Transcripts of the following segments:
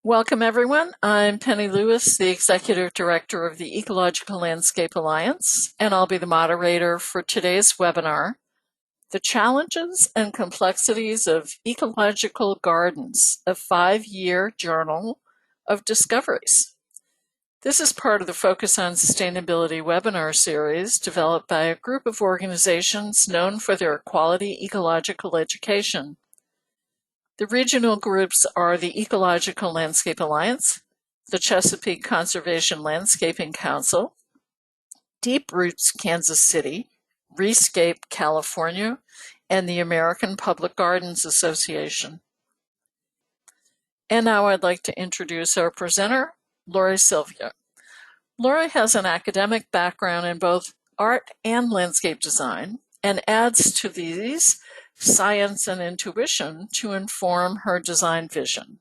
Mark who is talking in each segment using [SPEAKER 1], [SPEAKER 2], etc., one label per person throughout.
[SPEAKER 1] Welcome, everyone. I'm Penny Lewis, the Executive Director of the Ecological Landscape Alliance, and I'll be the moderator for today's webinar, The Challenges and Complexities of Ecological Gardens, a 5-year journal of discoveries. This is part of the Focus on Sustainability webinar series developed by a group of organizations known for their quality ecological education. The regional groups are the Ecological Landscape Alliance, the Chesapeake Conservation Landscaping Council, Deep Roots Kansas City, Rescape California, and the American Public Gardens Association. And now I'd like to introduce our presenter, Lori Silvia. Lori has an academic background in both art and landscape design and adds to these science and intuition to inform her design vision.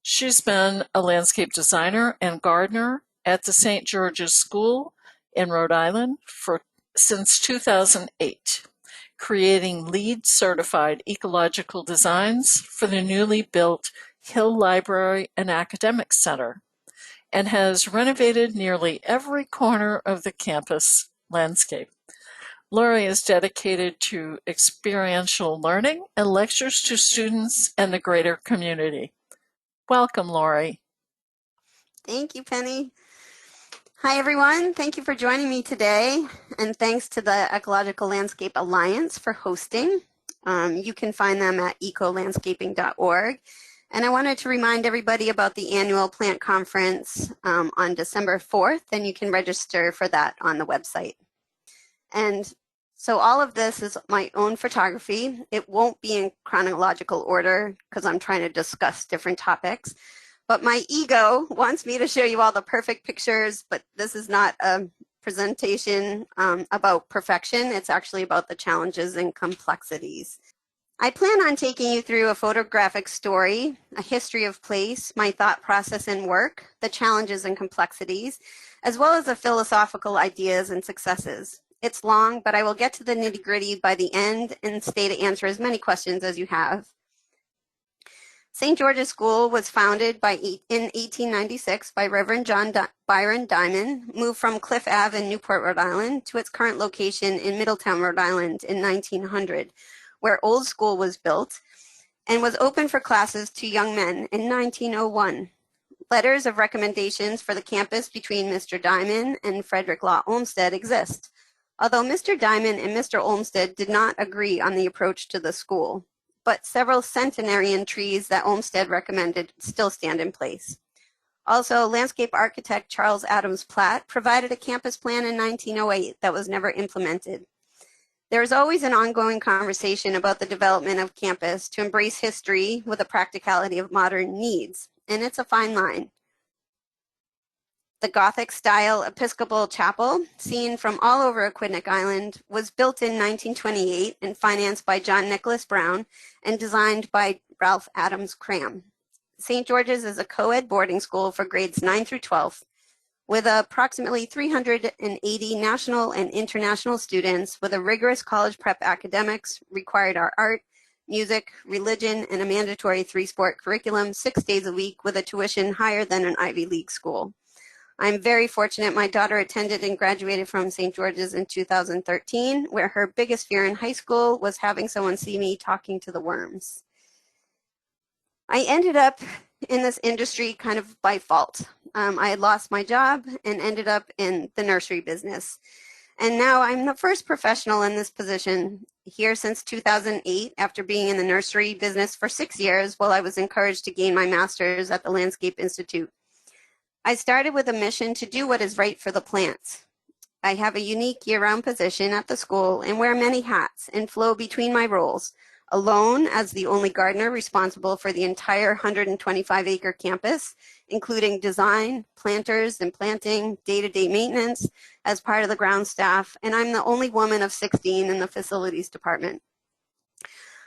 [SPEAKER 1] She's been a landscape designer and gardener at the St. George's School in Rhode Island since 2008, creating LEED certified ecological designs for the newly built Hill Library and Academic Center, and has renovated nearly every corner of the campus landscape. Lori is dedicated to experiential learning and lectures to students and the greater community. Welcome, Lori.
[SPEAKER 2] Thank you, Penny. Hi, everyone. Thank you for joining me today, and thanks to the Ecological Landscape Alliance for hosting. You can find them at ecolandscaping.org. And I wanted to remind everybody about the annual plant conference on December 4th, and you can register for that on the website. And so all of this is my own photography. It won't be in chronological order because I'm trying to discuss different topics. But my ego wants me to show you all the perfect pictures, but this is not a presentation about perfection. It's actually about the challenges and complexities. I plan on taking you through a photographic story, a history of place, my thought process and work, the challenges and complexities, as well as the philosophical ideas and successes. It's long, but I will get to the nitty-gritty by the end and stay to answer as many questions as you have. St. George's School was founded in 1896 by Reverend John Byron Diamond, moved from Cliff Ave in Newport, Rhode Island, to its current location in Middletown, Rhode Island in 1900, where Old School was built, and was open for classes to young men in 1901. Letters of recommendations for the campus between Mr. Diamond and Frederick Law Olmsted exist, although Mr. Diamond and Mr. Olmsted did not agree on the approach to the school. But several centenarian trees that Olmsted recommended still stand in place. Also, landscape architect Charles Adams Platt provided a campus plan in 1908 that was never implemented. There is always an ongoing conversation about the development of campus to embrace history with the practicality of modern needs, and it's a fine line. The Gothic-style Episcopal chapel, seen from all over Aquidneck Island, was built in 1928 and financed by John Nicholas Brown and designed by Ralph Adams Cram. St. George's is a co-ed boarding school for grades 9 through 12, with approximately 380 national and international students with a rigorous college prep academics, required art, music, religion, and a mandatory 3-sport curriculum 6 days a week with a tuition higher than an Ivy League school. I'm very fortunate my daughter attended and graduated from St. George's in 2013, where her biggest fear in high school was having someone see me talking to the worms. I ended up in this industry kind of by fault. I had lost my job and ended up in the nursery business. And now I'm the first professional in this position here since 2008, after being in the nursery business for 6 years while I was encouraged to gain my master's at the Landscape Institute. I started with a mission to do what is right for the plants. I have a unique year-round position at the school and wear many hats and flow between my roles, alone as the only gardener responsible for the entire 125-acre campus, including design, planters and planting, day-to-day maintenance as part of the ground staff, and I'm the only woman of 16 in the facilities department.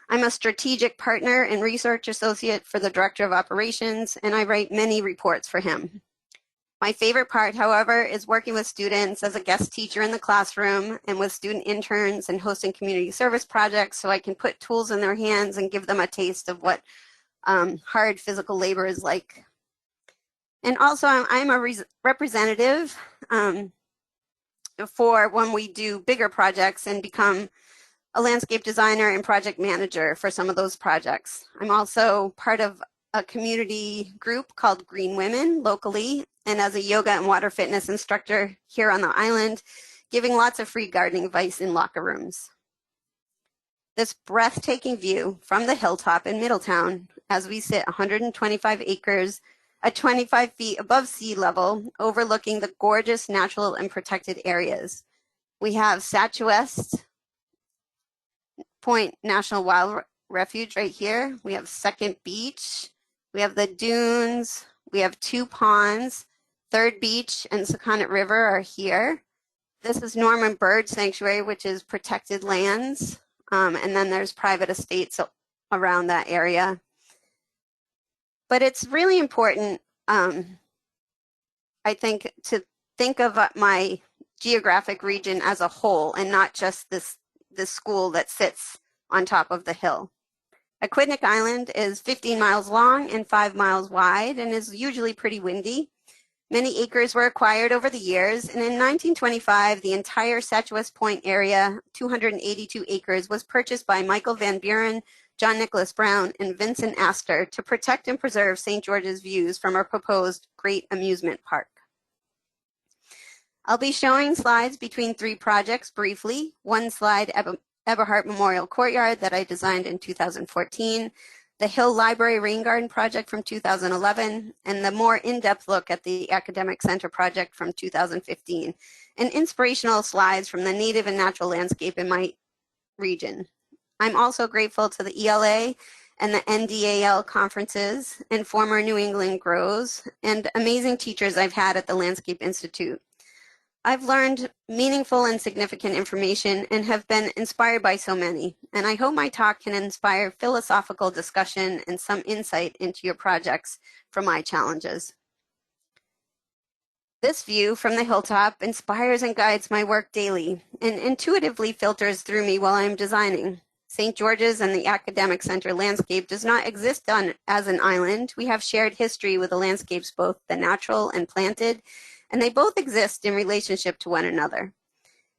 [SPEAKER 2] I'm a strategic partner and research associate for the Director of Operations, and I write many reports for him. My favorite part, however, is working with students as a guest teacher in the classroom and with student interns and hosting community service projects so I can put tools in their hands and give them a taste of what hard physical labor is like. And also I'm a representative for when we do bigger projects and become a landscape designer and project manager for some of those projects. I'm also part of a community group called Green Women locally, and as a yoga and water fitness instructor here on the island, giving lots of free gardening advice in locker rooms. This breathtaking view from the hilltop in Middletown, as we sit 125 acres at 25 feet above sea level, overlooking the gorgeous natural and protected areas. We have Statuesque Point National Wild Refuge right here. We have Second Beach. We have the dunes. We have 2 ponds. Third Beach and Sakonnet River are here. This is Norman Bird Sanctuary, which is protected lands. And then there's private estates around that area. But it's really important, I think, to think of my geographic region as a whole and not just this school that sits on top of the hill. Aquidneck Island is 15 miles long and 5 miles wide and is usually pretty windy. Many acres were acquired over the years, and in 1925, the entire Statuesque Point area, 282 acres, was purchased by Michael Van Buren, John Nicholas Brown, and Vincent Astor to protect and preserve St. George's views from our proposed Great Amusement Park. I'll be showing slides between 3 projects briefly. One slide, Eberhart Memorial Courtyard that I designed in 2014, the Hill Library Rain Garden project from 2011, and the more in-depth look at the Academic Center project from 2015, and inspirational slides from the native and natural landscape in my region. I'm also grateful to the ELA and the NDAL conferences and former New England Grows and amazing teachers I've had at the Landscape Institute. I've learned meaningful and significant information and have been inspired by so many, and I hope my talk can inspire philosophical discussion and some insight into your projects from my challenges. This view from the hilltop inspires and guides my work daily and intuitively filters through me while I'm designing. St. George's and the Academic Center landscape does not exist as an island. We have shared history with the landscapes, both the natural and planted, and they both exist in relationship to one another.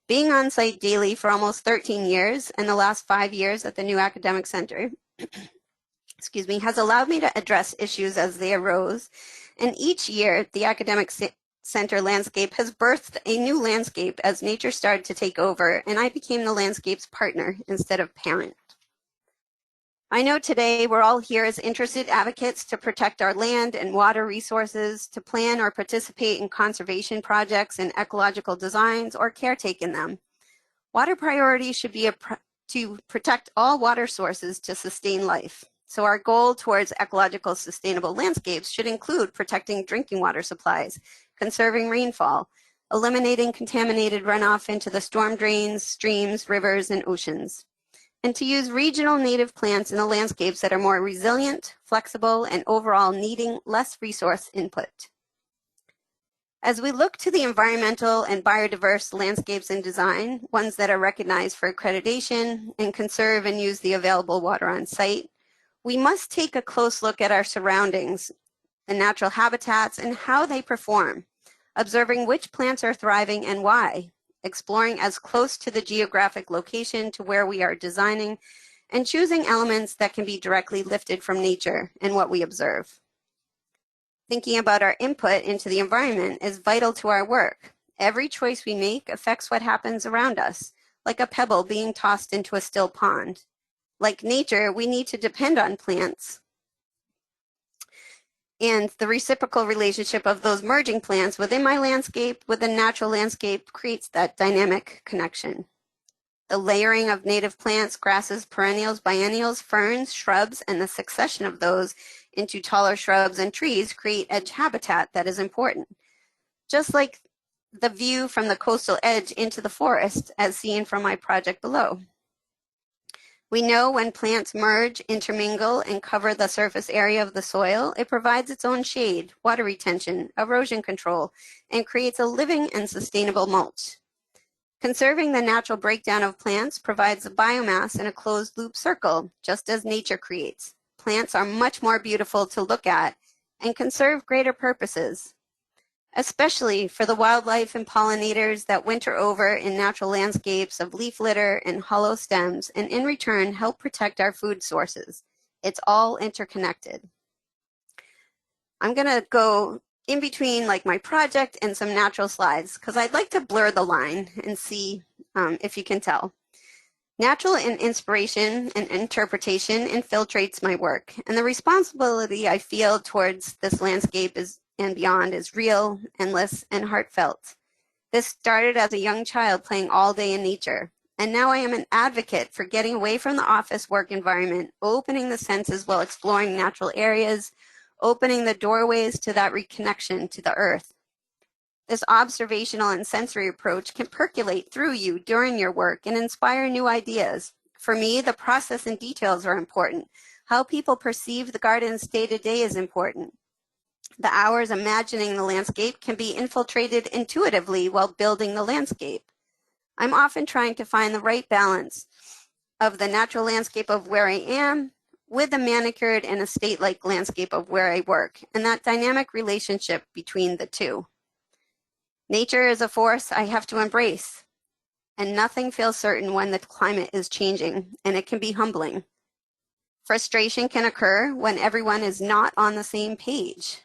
[SPEAKER 2] Being on site daily for almost 13 years and the last 5 years at the new Academic Center, has allowed me to address issues as they arose. And each year, the Academic Center landscape has birthed a new landscape as nature started to take over, and I became the landscape's partner instead of parent. I know today we're all here as interested advocates to protect our land and water resources, to plan or participate in conservation projects and ecological designs or caretake in them. Water priority should be to protect all water sources to sustain life. So our goal towards ecological sustainable landscapes should include protecting drinking water supplies, conserving rainfall, eliminating contaminated runoff into the storm drains, streams, rivers, and oceans, and to use regional native plants in the landscapes that are more resilient, flexible, and overall needing less resource input. As we look to the environmental and biodiverse landscapes in design, ones that are recognized for accreditation and conserve and use the available water on site, we must take a close look at our surroundings, the natural habitats, and how they perform, observing which plants are thriving and why, exploring as close to the geographic location to where we are designing, and choosing elements that can be directly lifted from nature and what we observe. Thinking about our input into the environment is vital to our work. Every choice we make affects what happens around us, like a pebble being tossed into a still pond. Like nature, we need to depend on plants, and the reciprocal relationship of those merging plants within my landscape with the natural landscape creates that dynamic connection. The layering of native plants, grasses, perennials, biennials, ferns, shrubs, and the succession of those into taller shrubs and trees create edge habitat that is important. Just like the view from the coastal edge into the forest as seen from my project below. We know when plants merge, intermingle, and cover the surface area of the soil, it provides its own shade, water retention, erosion control, and creates a living and sustainable mulch. Conserving the natural breakdown of plants provides a biomass in a closed loop circle, just as nature creates. Plants are much more beautiful to look at and can serve greater purposes, especially for the wildlife and pollinators that winter over in natural landscapes of leaf litter and hollow stems, and in return help protect our food sources. It's all interconnected. I'm going to go in between like my project and some natural slides because I'd like to blur the line and see if you can tell. Natural and inspiration and interpretation infiltrates my work, and the responsibility I feel towards this landscape and beyond is real, endless, and heartfelt. This started as a young child playing all day in nature, and now I am an advocate for getting away from the office work environment, opening the senses while exploring natural areas, opening the doorways to that reconnection to the earth. This observational and sensory approach can percolate through you during your work and inspire new ideas. For me, the process and details are important. How people perceive the gardens day to day is important. The hours imagining the landscape can be infiltrated intuitively while building the landscape. I'm often trying to find the right balance of the natural landscape of where I am with the manicured and estate-like landscape of where I work, and that dynamic relationship between the two. Nature is a force I have to embrace, and nothing feels certain when the climate is changing, and it can be humbling. Frustration can occur when everyone is not on the same page.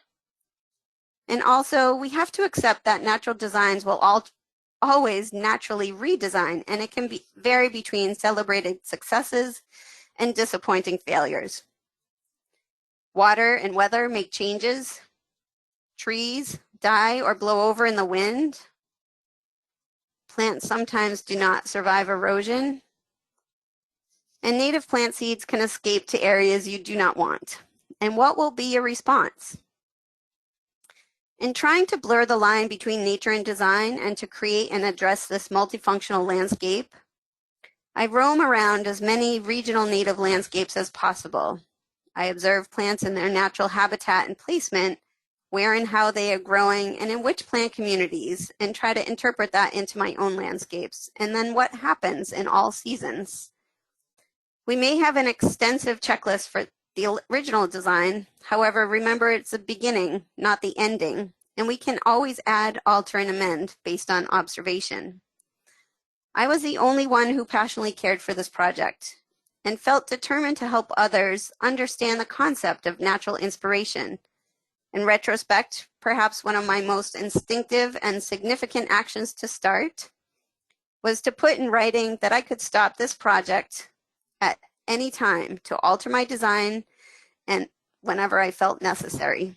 [SPEAKER 2] And also, we have to accept that natural designs will always naturally redesign, and it can vary between celebrated successes and disappointing failures. Water and weather make changes. Trees die or blow over in the wind. Plants sometimes do not survive erosion. And native plant seeds can escape to areas you do not want. And what will be your response? In trying to blur the line between nature and design and to create and address this multifunctional landscape, I roam around as many regional native landscapes as possible. I observe plants in their natural habitat and placement, where and how they are growing, and in which plant communities, and try to interpret that into my own landscapes, and then what happens in all seasons. We may have an extensive checklist for the original design. However, remember it's the beginning, not the ending, and we can always add, alter, and amend based on observation. I was the only one who passionately cared for this project and felt determined to help others understand the concept of natural inspiration. In retrospect, perhaps one of my most instinctive and significant actions to start was to put in writing that I could stop this project at any time to alter my design and whenever I felt necessary.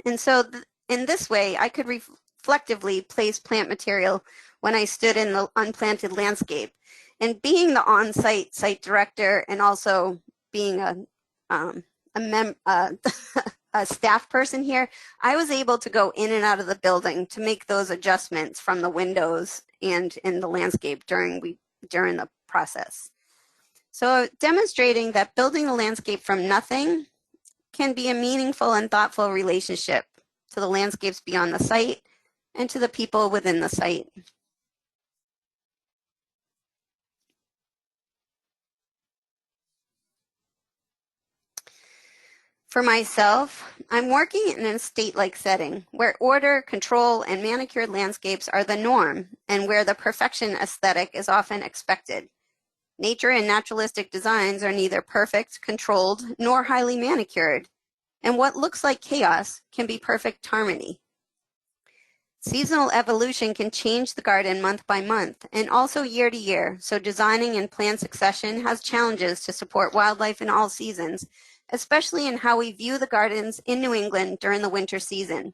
[SPEAKER 2] And so in this way, I could reflectively place plant material when I stood in the unplanted landscape. And being the on-site site director and also being a staff person here, I was able to go in and out of the building to make those adjustments from the windows and in the landscape during the process. So demonstrating that building the landscape from nothing can be a meaningful and thoughtful relationship to the landscapes beyond the site and to the people within the site. For myself, I'm working in an estate-like setting where order, control, and manicured landscapes are the norm and where the perfection aesthetic is often expected. Nature and naturalistic designs are neither perfect, controlled, nor highly manicured, and what looks like chaos can be perfect harmony. Seasonal evolution can change the garden month by month and also year to year, so designing in plant succession has challenges to support wildlife in all seasons, especially in how we view the gardens in New England during the winter season.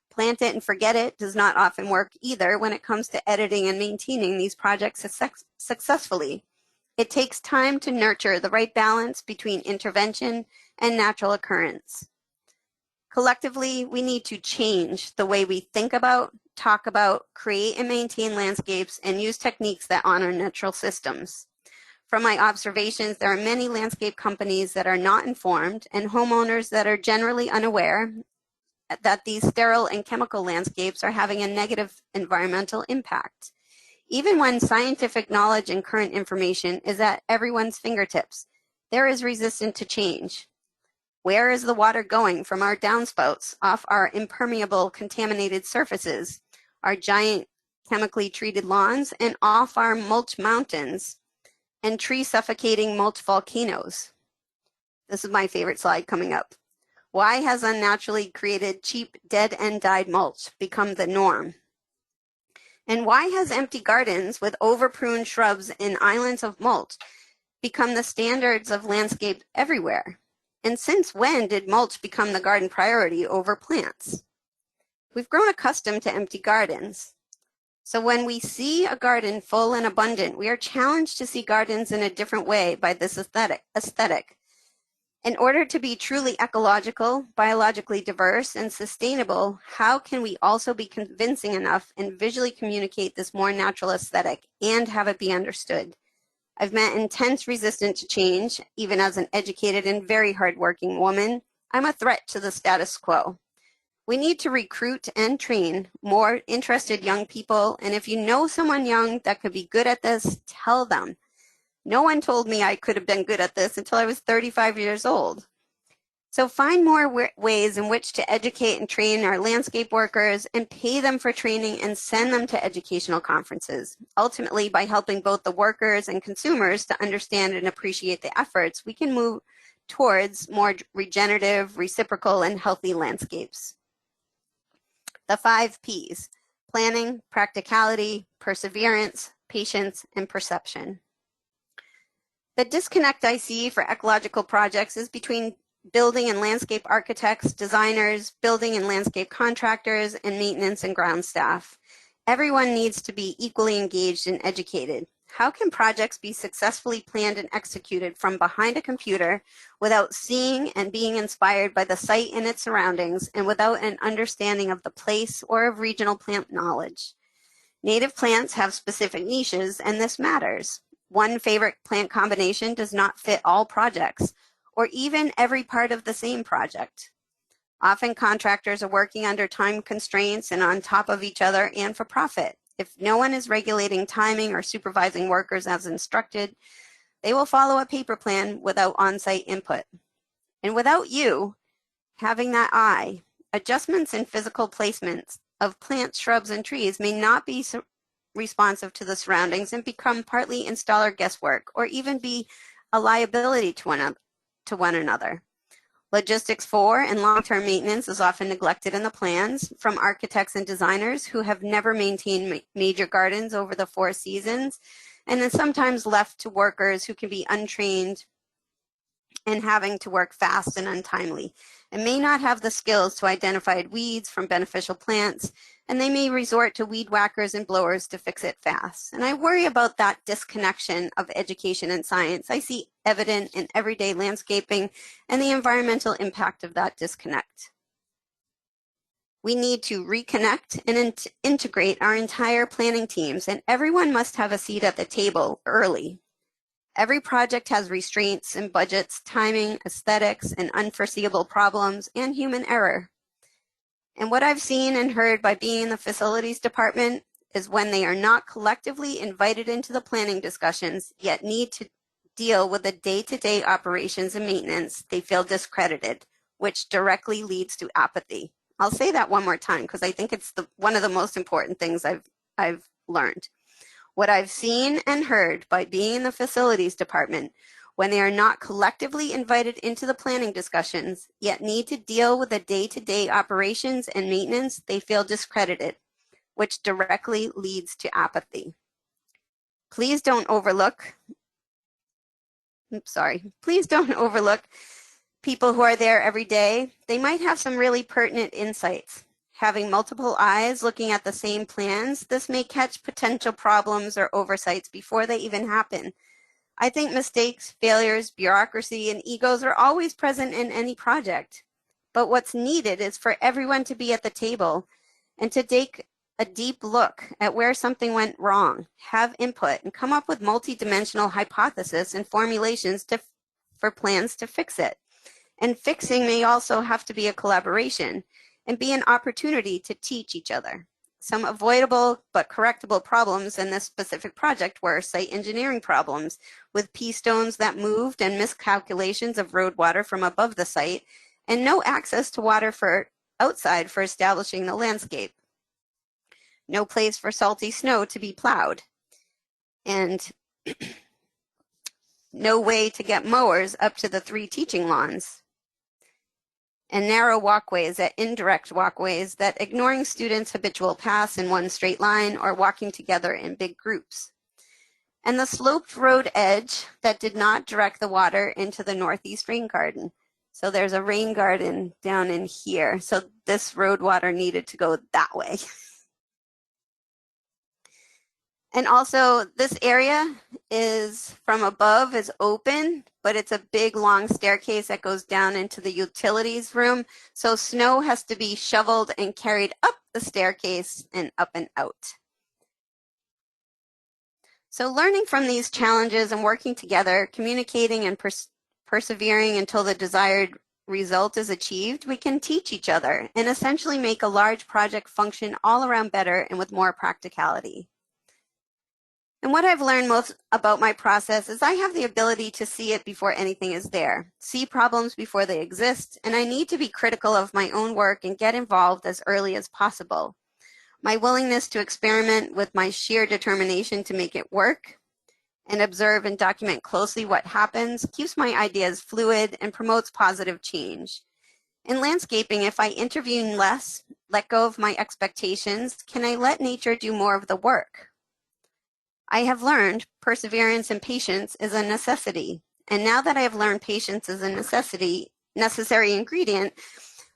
[SPEAKER 2] Plant it and forget it does not often work either when it comes to editing and maintaining these projects successfully. It takes time to nurture the right balance between intervention and natural occurrence. Collectively, we need to change the way we think about, talk about, create and maintain landscapes and use techniques that honor natural systems. From my observations, there are many landscape companies that are not informed and homeowners that are generally unaware that these sterile and chemical landscapes are having a negative environmental impact. Even when scientific knowledge and current information is at everyone's fingertips, there is resistance to change. Where is the water going from our downspouts, off our impermeable contaminated surfaces, our giant chemically treated lawns, and off our mulch mountains and tree suffocating mulch volcanoes? This is my favorite slide coming up. Why has unnaturally created cheap dead and dyed mulch become the norm? And why has empty gardens with over-pruned shrubs and islands of mulch become the standards of landscape everywhere? And since when did mulch become the garden priority over plants? We've grown accustomed to empty gardens. So when we see a garden full and abundant, we are challenged to see gardens in a different way by this aesthetic. In order to be truly ecological, biologically diverse, and sustainable, how can we also be convincing enough and visually communicate this more natural aesthetic and have it be understood? I've met intense resistance to change, even as an educated and very hardworking woman. I'm a threat to the status quo. We need to recruit and train more interested young people, and if you know someone young that could be good at this, tell them. No one told me I could have been good at this until I was 35 years old. So find more ways in which to educate and train our landscape workers and pay them for training and send them to educational conferences. Ultimately, by helping both the workers and consumers to understand and appreciate the efforts, we can move towards more regenerative, reciprocal, and healthy landscapes. The 5 Ps: planning, practicality, perseverance, patience, and perception. The disconnect I see for ecological projects is between building and landscape architects, designers, building and landscape contractors, and maintenance and ground staff. Everyone needs to be equally engaged and educated. How can projects be successfully planned and executed from behind a computer without seeing and being inspired by the site and its surroundings, and without an understanding of the place or of regional plant knowledge? Native plants have specific niches, and this matters. One favorite plant combination does not fit all projects, or even every part of the same project. Often contractors are working under time constraints and on top of each other and for profit. If no one is regulating timing or supervising workers as instructed, they will follow a paper plan without on-site input. And without you having that eye, adjustments in physical placements of plants, shrubs, and trees may not be responsive to the surroundings and become partly installer guesswork, or even be a liability to one another. Logistics for and long-term maintenance is often neglected in the plans from architects and designers who have never maintained major gardens over the 4 seasons, and then sometimes left to workers who can be untrained and having to work fast and untimely, and may not have the skills to identify weeds from beneficial plants, and they may resort to weed whackers and blowers to fix it fast. And I worry about that disconnection of education and science. I see evident in everyday landscaping and the environmental impact of that disconnect. We need to reconnect and integrate our entire planning teams, and everyone must have a seat at the table early. Every project has restraints and budgets, timing, aesthetics, and unforeseeable problems, and human error. And what I've seen and heard by being in the facilities department is when they are not collectively invited into the planning discussions, yet need to deal with the day-to-day operations and maintenance, they feel discredited, which directly leads to apathy. I'll say that one more time because I think it's one of the most important things I've learned. What I've seen and heard by being in the facilities department, when they are not collectively invited into the planning discussions, yet need to deal with the day-to-day operations and maintenance, they feel discredited, which directly leads to apathy. Please don't overlook people who are there every day. They might have some really pertinent insights. Having multiple eyes looking at the same plans, this may catch potential problems or oversights before they even happen. I think mistakes, failures, bureaucracy, and egos are always present in any project. But what's needed is for everyone to be at the table and to take a deep look at where something went wrong, have input, and come up with multidimensional hypotheses and formulations for plans to fix it. And fixing may also have to be a collaboration and be an opportunity to teach each other. Some avoidable but correctable problems in this specific project were site engineering problems with pea stones that moved and miscalculations of road water from above the site, and no access to water for outside for establishing the landscape. No place for salty snow to be plowed, and no way to get mowers up to the 3 teaching lawns, and narrow walkways at indirect walkways that ignoring students' habitual paths in one straight line or walking together in big groups. And the sloped road edge that did not direct the water into the northeast rain garden. So there's a rain garden down in here. So this road water needed to go that way. And also this area is from above is open, but it's a big long staircase that goes down into the utilities room. So snow has to be shoveled and carried up the staircase and up and out. So learning from these challenges and working together, communicating and persevering until the desired result is achieved, we can teach each other and essentially make a large project function all around better and with more practicality. And what I've learned most about my process is I have the ability to see it before anything is there, see problems before they exist, and I need to be critical of my own work and get involved as early as possible. My willingness to experiment with my sheer determination to make it work and observe and document closely what happens keeps my ideas fluid and promotes positive change. In landscaping, if I intervene less, let go of my expectations, can I let nature do more of the work? I have learned perseverance and patience is a necessity. And now that I have learned patience is a necessary ingredient,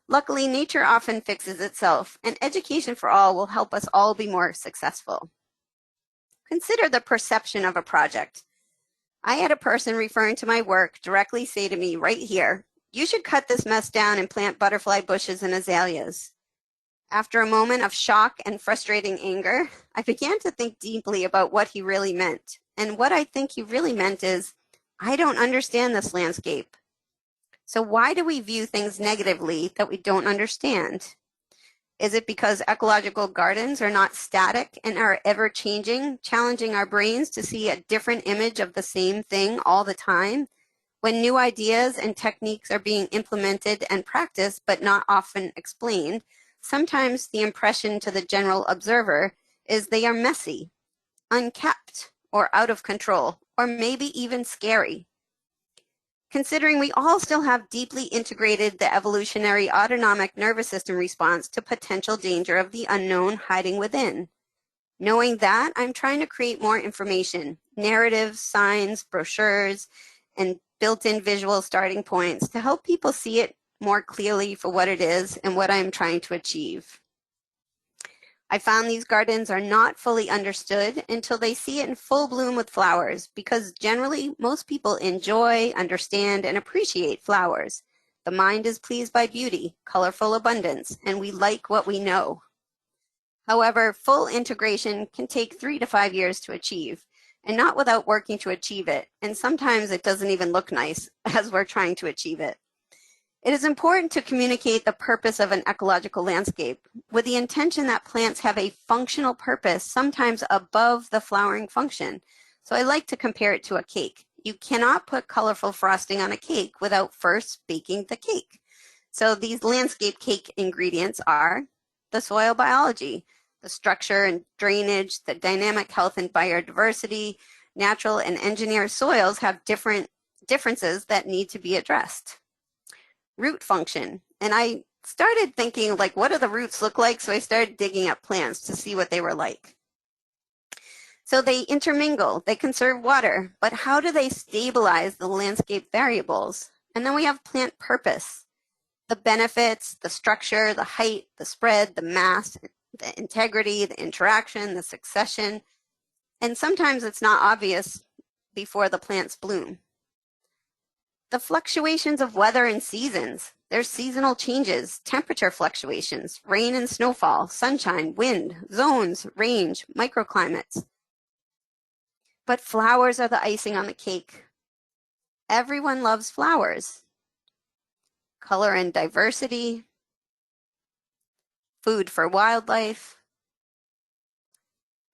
[SPEAKER 2] luckily nature often fixes itself, and education for all will help us all be more successful. Consider the perception of a project. I had a person referring to my work directly say to me right here, "You should cut this mess down and plant butterfly bushes and azaleas." After a moment of shock and frustrating anger, I began to think deeply about what he really meant. And what I think he really meant is, I don't understand this landscape. So why do we view things negatively that we don't understand? Is it because ecological gardens are not static and are ever changing, challenging our brains to see a different image of the same thing all the time? When new ideas and techniques are being implemented and practiced but not often explained, sometimes the impression to the general observer is they are messy, unkept, or out of control, or maybe even scary. Considering we all still have deeply integrated the evolutionary autonomic nervous system response to potential danger of the unknown hiding within. Knowing that, I'm trying to create more information, narratives, signs, brochures, and built-in visual starting points to help people see it more clearly for what it is and what I'm trying to achieve. I found these gardens are not fully understood until they see it in full bloom with flowers, because generally most people enjoy, understand, and appreciate flowers. The mind is pleased by beauty, colorful abundance, and we like what we know. However, full integration can take 3 to 5 years to achieve, and not without working to achieve it, and sometimes it doesn't even look nice as we're trying to achieve it. It is important to communicate the purpose of an ecological landscape with the intention that plants have a functional purpose, sometimes above the flowering function. So I like to compare it to a cake. You cannot put colorful frosting on a cake without first baking the cake. So these landscape cake ingredients are the soil biology, the structure and drainage, the dynamic health and biodiversity. Natural and engineered soils have differences that need to be addressed. Root function. And I started thinking, like, what do the roots look like? So I started digging up plants to see what they were like. So they intermingle, they conserve water, but how do they stabilize the landscape variables? And then we have plant purpose, the benefits, the structure, the height, the spread, the mass, the integrity, the interaction, the succession. And sometimes it's not obvious before the plants bloom. The fluctuations of weather and seasons. There's seasonal changes, temperature fluctuations, rain and snowfall, sunshine, wind, zones, range, microclimates. But flowers are the icing on the cake. Everyone loves flowers. Color and diversity, food for wildlife,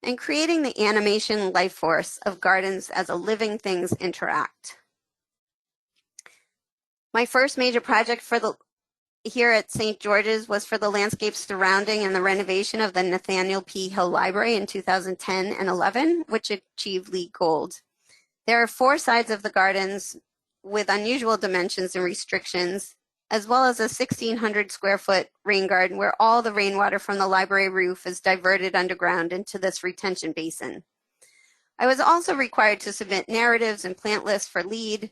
[SPEAKER 2] and creating the animation life force of gardens as a living things interact. My first major project here at St. George's was for the landscapes surrounding and the renovation of the Nathaniel P. Hill Library in 2010 and 11, which achieved LEED Gold. There are 4 sides of the gardens with unusual dimensions and restrictions, as well as a 1,600 square foot rain garden where all the rainwater from the library roof is diverted underground into this retention basin. I was also required to submit narratives and plant lists for LEED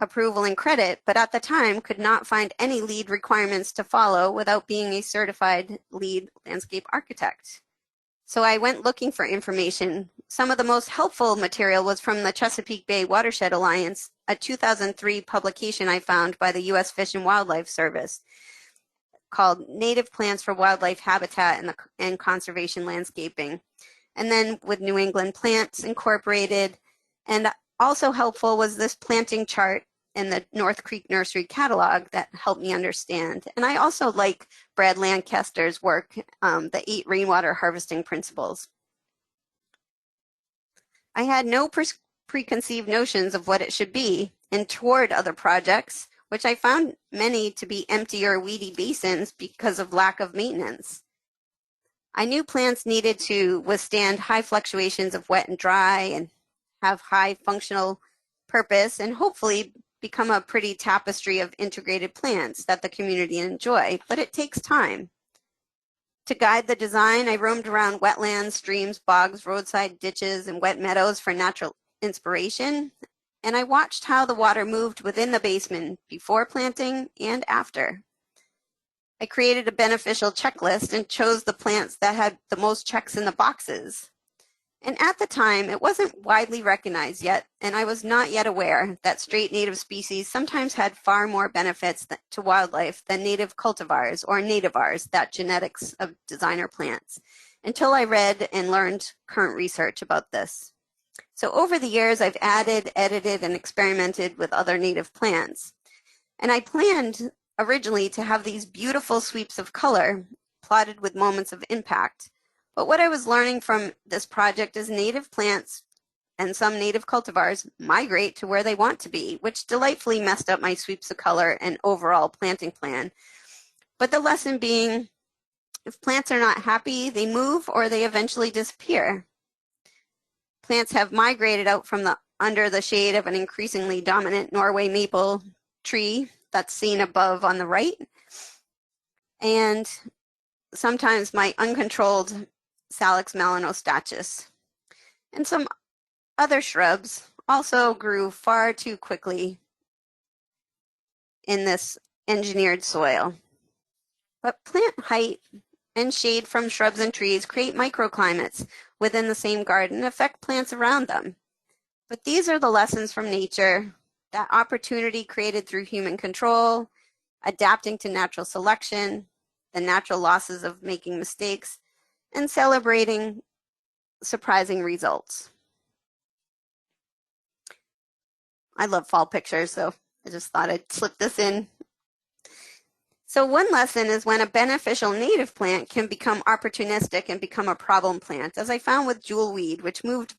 [SPEAKER 2] approval and credit, but at the time could not find any LEED requirements to follow without being a certified LEED landscape architect. So I went looking for information. Some of the most helpful material was from the Chesapeake Bay Watershed Alliance, a 2003 publication I found by the U.S. Fish and Wildlife Service called Native Plants for Wildlife Habitat and Conservation Landscaping. And then with New England Plants Incorporated. And also helpful was this planting chart in the North Creek Nursery catalog that helped me understand. And I also like Brad Lancaster's work, the 8 rainwater harvesting principles. I had no preconceived notions of what it should be and toured other projects, which I found many to be empty or weedy basins because of lack of maintenance. I knew plants needed to withstand high fluctuations of wet and dry and have high functional purpose and hopefully become a pretty tapestry of integrated plants that the community enjoy, but it takes time. To guide the design, I roamed around wetlands, streams, bogs, roadside ditches, and wet meadows for natural inspiration, and I watched how the water moved within the basement before planting and after. I created a beneficial checklist and chose the plants that had the most checks in the boxes. And at the time, it wasn't widely recognized yet, and I was not yet aware that straight native species sometimes had far more benefits to wildlife than native cultivars or nativars, that genetics of designer plants, until I read and learned current research about this. So over the years, I've added, edited, and experimented with other native plants. And I planned originally to have these beautiful sweeps of color plotted with moments of impact. But what I was learning from this project is native plants and some native cultivars migrate to where they want to be, which delightfully messed up my sweeps of color and overall planting plan. But the lesson being, if plants are not happy, they move or they eventually disappear. Plants have migrated out from under the shade of an increasingly dominant Norway maple tree that's seen above on the right. And sometimes my uncontrolled Salix melanostachys. And some other shrubs also grew far too quickly in this engineered soil. But plant height and shade from shrubs and trees create microclimates within the same garden and affect plants around them. But these are the lessons from nature, that opportunity created through human control, adapting to natural selection, the natural losses of making mistakes, and celebrating surprising results. I love fall pictures, so I just thought I'd slip this in. So one lesson is when a beneficial native plant can become opportunistic and become a problem plant, as I found with jewelweed, which moved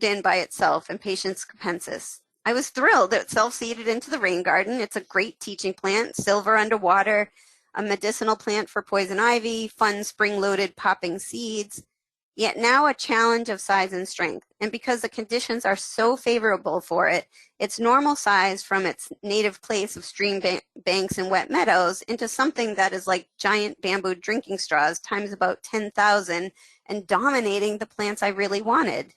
[SPEAKER 2] in by itself, and Patience capensis. I was thrilled that it self-seeded into the rain garden. It's a great teaching plant, silver underwater, a medicinal plant for poison ivy, fun spring-loaded popping seeds, yet now a challenge of size and strength. And because the conditions are so favorable for it, its normal size from its native place of stream banks and wet meadows into something that is like giant bamboo drinking straws times about 10,000 and dominating the plants I really wanted.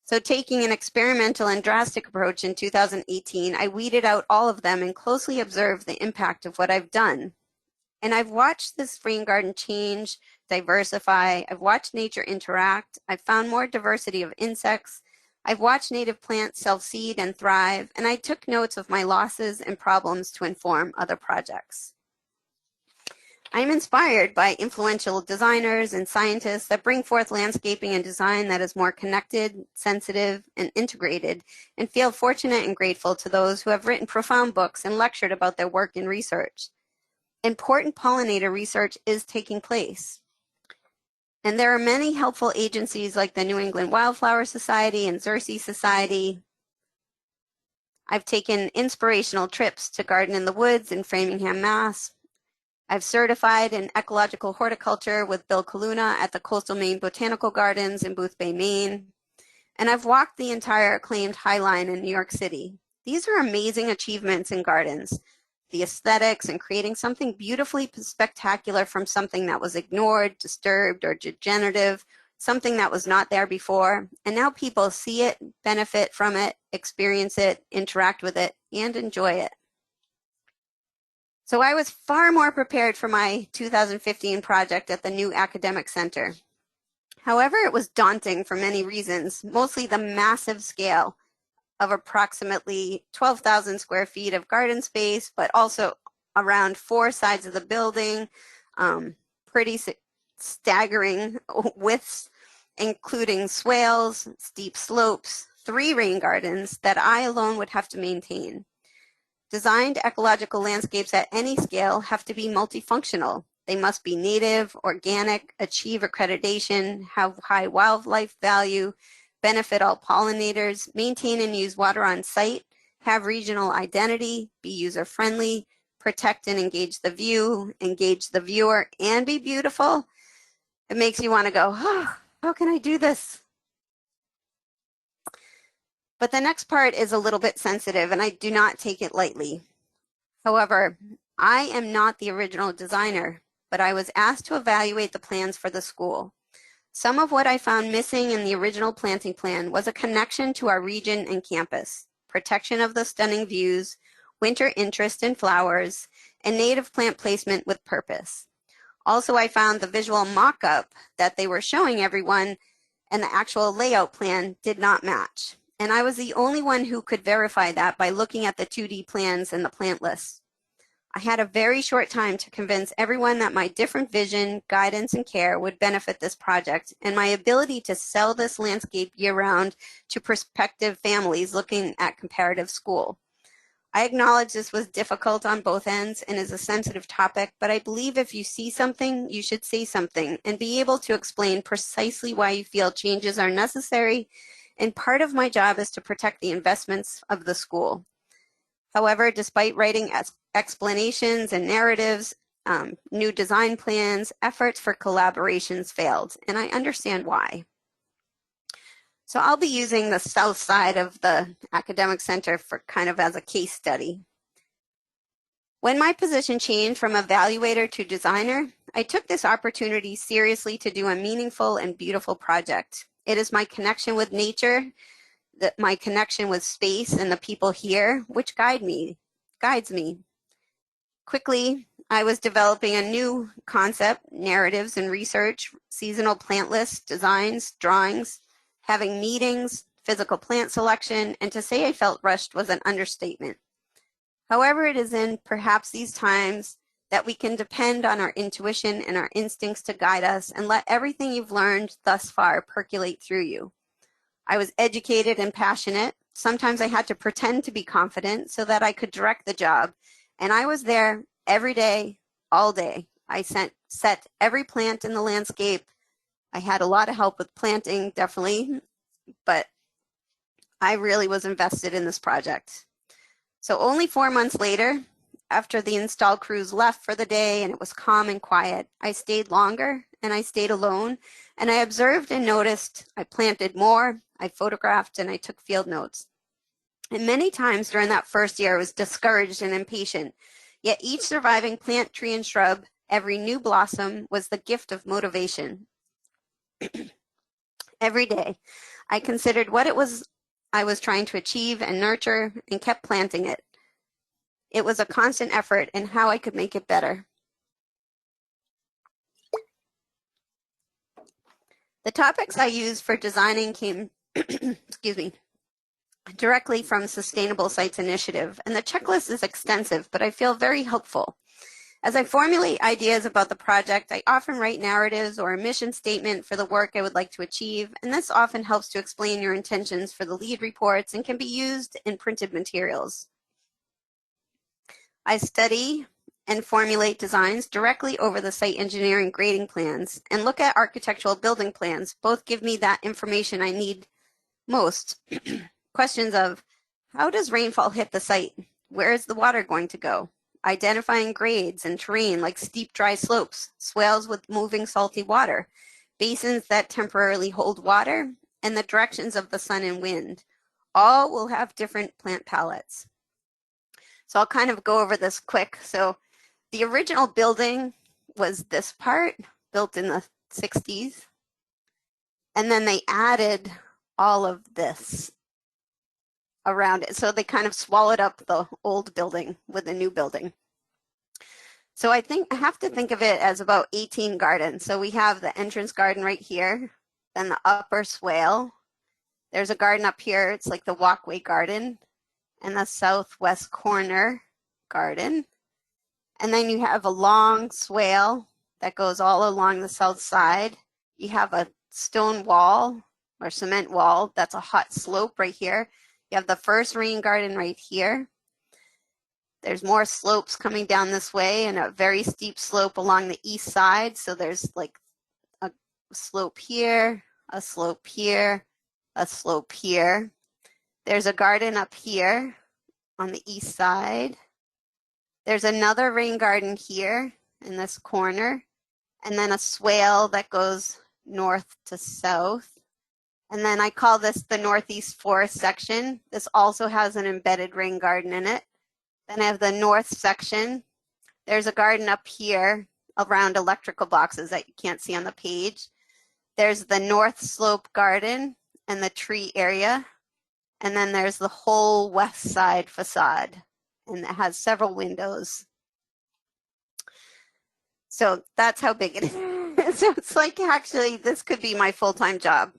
[SPEAKER 2] So taking an experimental and drastic approach in 2018, I weeded out all of them and closely observed the impact of what I've done. And I've watched this rain garden change, diversify. I've watched nature interact. I've found more diversity of insects. I've watched native plants self-seed and thrive. And I took notes of my losses and problems to inform other projects. I'm inspired by influential designers and scientists that bring forth landscaping and design that is more connected, sensitive, and integrated, and feel fortunate and grateful to those who have written profound books and lectured about their work and research. Important pollinator research is taking place. And there are many helpful agencies like the New England Wildflower Society and Xerces Society. I've taken inspirational trips to Garden in the Woods in Framingham, Mass. I've certified in ecological horticulture with Bill Kaluna at the Coastal Maine Botanical Gardens in Boothbay, Maine. And I've walked the entire acclaimed High Line in New York City. These are amazing achievements in gardens. The aesthetics and creating something beautifully spectacular from something that was ignored, disturbed, or degenerative, something that was not there before. And now people see it, benefit from it, experience it, interact with it, and enjoy it. So I was far more prepared for my 2015 project at the new academic center. However, it was daunting for many reasons, mostly the massive scale of approximately 12,000 square feet of garden space, but also around 4 sides of the building, pretty staggering widths, including swales, steep slopes, 3 rain gardens that I alone would have to maintain. Designed ecological landscapes at any scale have to be multifunctional. They must be native, organic, achieve accreditation, have high wildlife value, benefit all pollinators, maintain and use water on site, have regional identity, be user-friendly, protect and engage the view, engage the viewer, and be beautiful. It makes you want to go, oh, how can I do this? But the next part is a little bit sensitive, and I do not take it lightly. However, I am not the original designer, but I was asked to evaluate the plans for the school. Some of what I found missing in the original planting plan was a connection to our region and campus, protection of the stunning views, winter interest in flowers, and native plant placement with purpose. Also, I found the visual mock-up that they were showing everyone and the actual layout plan did not match. And I was the only one who could verify that by looking at the 2D plans and the plant list. I had a very short time to convince everyone that my different vision, guidance, and care would benefit this project, and my ability to sell this landscape year-round to prospective families looking at comparative school. I acknowledge this was difficult on both ends and is a sensitive topic, but I believe if you see something, you should say something and be able to explain precisely why you feel changes are necessary, and part of my job is to protect the investments of the school. However, despite writing explanations and narratives, new design plans, efforts for collaborations failed, and I understand why. So I'll be using the south side of the academic center for kind of as a case study. When my position changed from evaluator to designer, I took this opportunity seriously to do a meaningful and beautiful project. It is my connection with nature, my connection with space and the people here, which guides me. Quickly, I was developing a new concept, narratives and research, seasonal plant lists, designs, drawings, having meetings, physical plant selection, and to say I felt rushed was an understatement. However, it is in perhaps these times that we can depend on our intuition and our instincts to guide us and let everything you've learned thus far percolate through you. I was educated and passionate. Sometimes I had to pretend to be confident so that I could direct the job. And I was there every day, all day. I set every plant in the landscape. I had a lot of help with planting, definitely, but I really was invested in this project. So only 4 months later, after the install crews left for the day and it was calm and quiet, I stayed longer and I stayed alone and I observed and noticed. I planted more, I photographed, and I took field notes. And many times during that first year, I was discouraged and impatient. Yet each surviving plant, tree, and shrub, every new blossom was the gift of motivation. Every day, I considered what it was I was trying to achieve and nurture and kept planting it. It was a constant effort in how I could make it better. The topics I used for designing came, excuse me, directly from Sustainable Sites Initiative, and the checklist is extensive, but I feel very helpful. As I formulate ideas about the project, I often write narratives or a mission statement for the work I would like to achieve, and this often helps to explain your intentions for the lead reports and can be used in printed materials. I study and formulate designs directly over the site engineering grading plans and look at architectural building plans. Both give me that information I need most. Questions of how does rainfall hit the site? Where is the water going to go? Identifying grades and terrain like steep dry slopes, swales with moving salty water, basins that temporarily hold water, and the directions of the sun and wind. All will have different plant palettes. So I'll kind of go over this quick. So the original building was this part, built in the 60s. And then they added all of this around it. So they kind of swallowed up the old building with the new building. So I have to think of it as about 18 gardens. So we have the entrance garden right here, then the upper swale. There's a garden up here. It's like the walkway garden, and the southwest corner garden. And then you have a long swale that goes all along the south side. You have a stone wall or cement wall. That's a hot slope right here. You have the first rain garden right here. There's more slopes coming down this way and a very steep slope along the east side. So there's like a slope here, a slope here, a slope here. There's a garden up here on the east side. There's another rain garden here in this corner, and then a swale that goes north to south. And then I call this the northeast forest section. This also has an embedded rain garden in it. Then I have the north section. There's a garden up here around electrical boxes that you can't see on the page. There's the north slope garden and the tree area. And then there's the whole west side facade, and it has several windows. So that's how big it is. So it's like, actually, this could be my full-time job.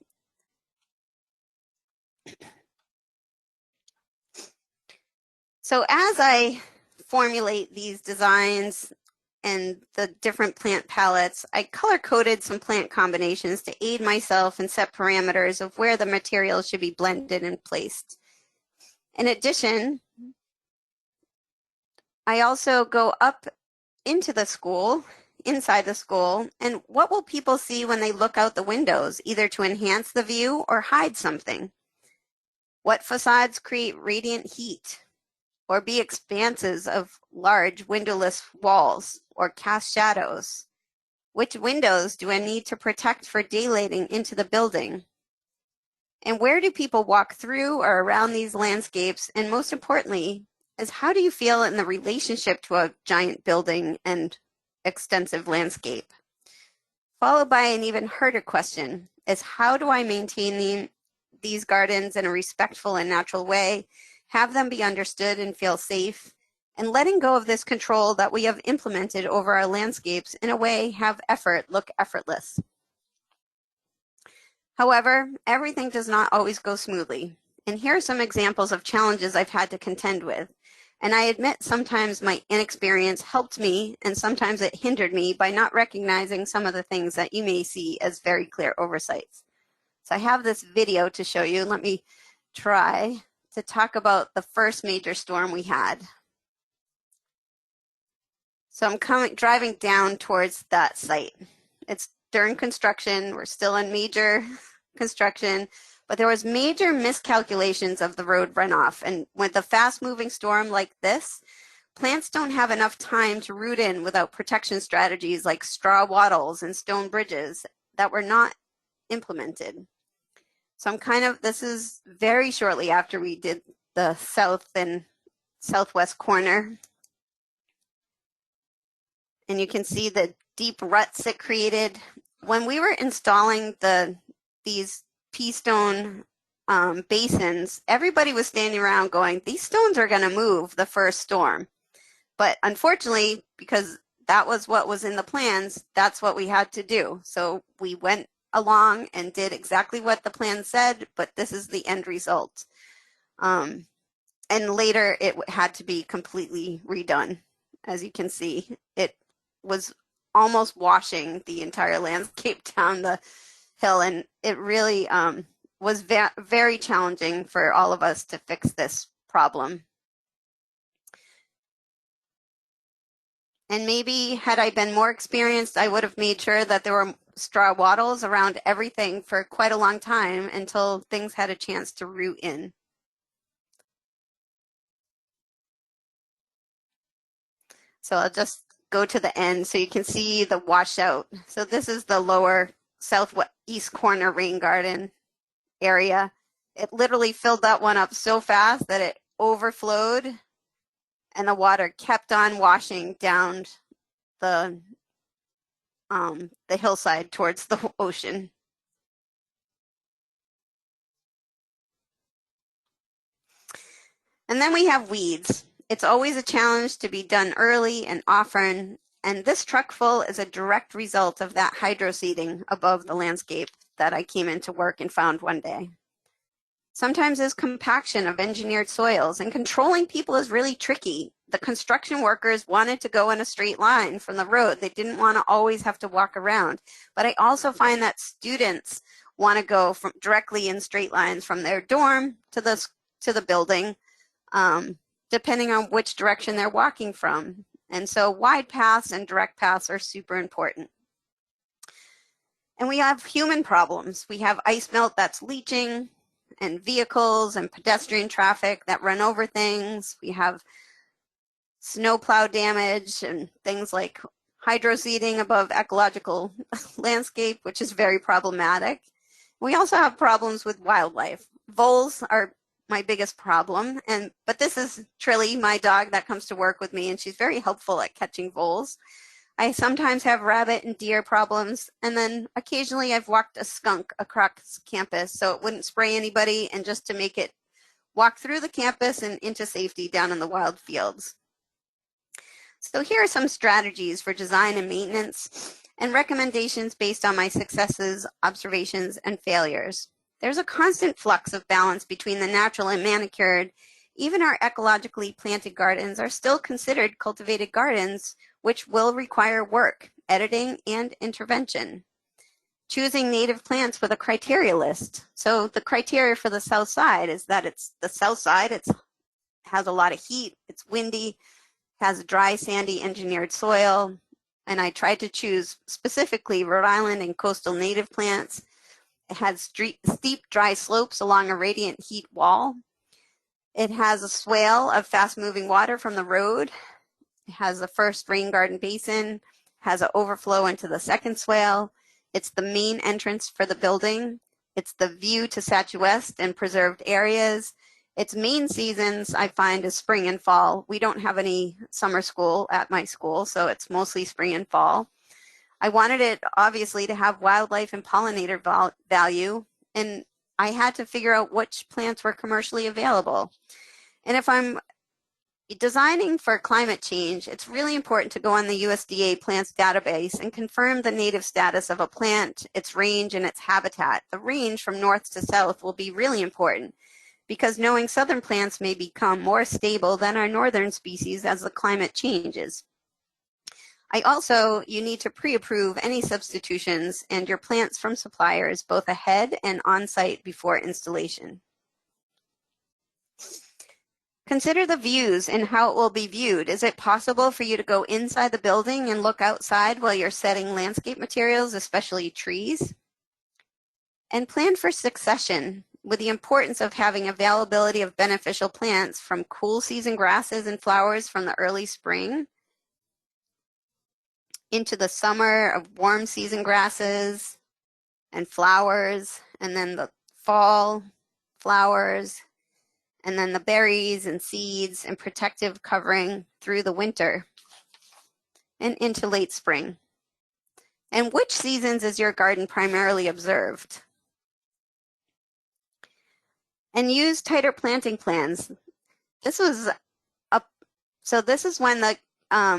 [SPEAKER 2] So as I formulate these designs and the different plant palettes, I color-coded some plant combinations to aid myself and set parameters of where the materials should be blended and placed. In addition, I also go up into the school, inside the school, and what will people see when they look out the windows, either to enhance the view or hide something? What facades create radiant heat or be expanses of large windowless walls or cast shadows? Which windows do I need to protect for daylighting into the building? And where do people walk through or around these landscapes? And most importantly, is how do you feel in the relationship to a giant building and extensive landscape? Followed by an even harder question is, how do I maintain these gardens in a respectful and natural way, have them be understood and feel safe, and letting go of this control that we have implemented over our landscapes in a way have effort look effortless. However, everything does not always go smoothly. And here are some examples of challenges I've had to contend with. And I admit sometimes my inexperience helped me and sometimes it hindered me by not recognizing some of the things that you may see as very clear oversights. So I have this video to show you. Let me try to talk about the first major storm we had. So I'm driving down towards that site. It's during construction. We're still in major construction, but there was major miscalculations of the road runoff. And with a fast-moving storm like this, plants don't have enough time to root in without protection strategies like straw wattles and stone bridges that were not implemented. So this is very shortly after we did the south and southwest corner. And you can see the deep ruts it created. When we were installing these pea stone basins, everybody was standing around going, these stones are going to move the first storm. But unfortunately, because that was what was in the plans, that's what we had to do. So we went along and did exactly what the plan said, but this is the end result. And later it had to be completely redone. As you can see, it was almost washing the entire landscape down the hill, and it really was very challenging for all of us to fix this problem. And maybe had I been more experienced, I would have made sure that there were straw wattles around everything for quite a long time until things had a chance to root in. So I'll just go to the end so you can see the washout. So this is the lower southeast corner rain garden area. It literally filled that one up so fast that it overflowed and the water kept on washing down the hillside towards the ocean. And then we have weeds. It's always a challenge to be done early and often, and this truckful is a direct result of that hydro seeding above the landscape that I came into work and found one day. Sometimes there's compaction of engineered soils, and controlling people is really tricky. The construction workers wanted to go in a straight line from the road. They didn't want to always have to walk around. But I also find that students want to go directly in straight lines from their dorm to the building, depending on which direction they're walking from. And so wide paths and direct paths are super important. And we have human problems. We have ice melt that's leaching, and vehicles and pedestrian traffic that run over things. We have snowplow damage and things like hydroseeding above ecological landscape, which is very problematic. We also have problems with wildlife. Voles are my biggest problem, but this is Trilly, my dog that comes to work with me, and she's very helpful at catching voles. I sometimes have rabbit and deer problems, and then occasionally I've walked a skunk across campus so it wouldn't spray anybody and just to make it walk through the campus and into safety down in the wild fields. So here are some strategies for design and maintenance and recommendations based on my successes, observations, and failures. There's a constant flux of balance between the natural and manicured. Even our ecologically planted gardens are still considered cultivated gardens, which will require work, editing, and intervention. Choosing native plants with a criteria list. So the criteria for the south side is that it's the south side, it has a lot of heat, it's windy, has dry, sandy, engineered soil, and I tried to choose specifically Rhode Island and coastal native plants. It has steep, dry slopes along a radiant heat wall. It has a swale of fast-moving water from the road. It has the first rain garden basin, has an overflow into the second swale. It's the main entrance for the building. It's the view to Satchwest and preserved areas. Its main seasons, I find, is spring and fall. We don't have any summer school at my school, so it's mostly spring and fall. I wanted it, obviously, to have wildlife and pollinator value, and I had to figure out which plants were commercially available. And if I'm designing for climate change, it's really important to go on the USDA plants database and confirm the native status of a plant, its range, and its habitat. The range from north to south will be really important because knowing southern plants may become more stable than our northern species as the climate changes. You need to pre-approve any substitutions and your plants from suppliers, both ahead and on-site before installation. Consider the views and how it will be viewed. Is it possible for you to go inside the building and look outside while you're setting landscape materials, especially trees? And plan for succession with the importance of having availability of beneficial plants from cool season grasses and flowers from the early spring into the summer of warm season grasses and flowers, and then the fall flowers, and then the berries and seeds and protective covering through the winter and into late spring. And which seasons is your garden primarily observed? And use tighter planting plans. This is when the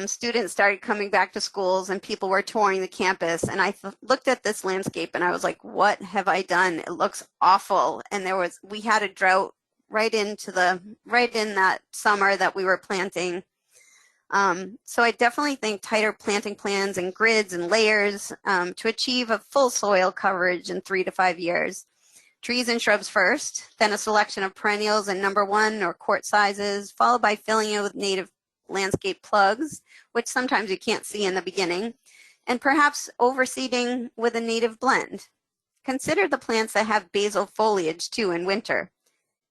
[SPEAKER 2] students started coming back to schools and people were touring the campus, and I looked at this landscape and I was like, what have I done? It looks awful. And we had a drought right in that summer that we were planting. So I definitely think tighter planting plans and grids and layers to achieve a full soil coverage in 3 to 5 years. Trees and shrubs first, then a selection of perennials in number 1 or quart sizes, followed by filling in with native landscape plugs, which sometimes you can't see in the beginning, and perhaps overseeding with a native blend. Consider the plants that have basal foliage too in winter.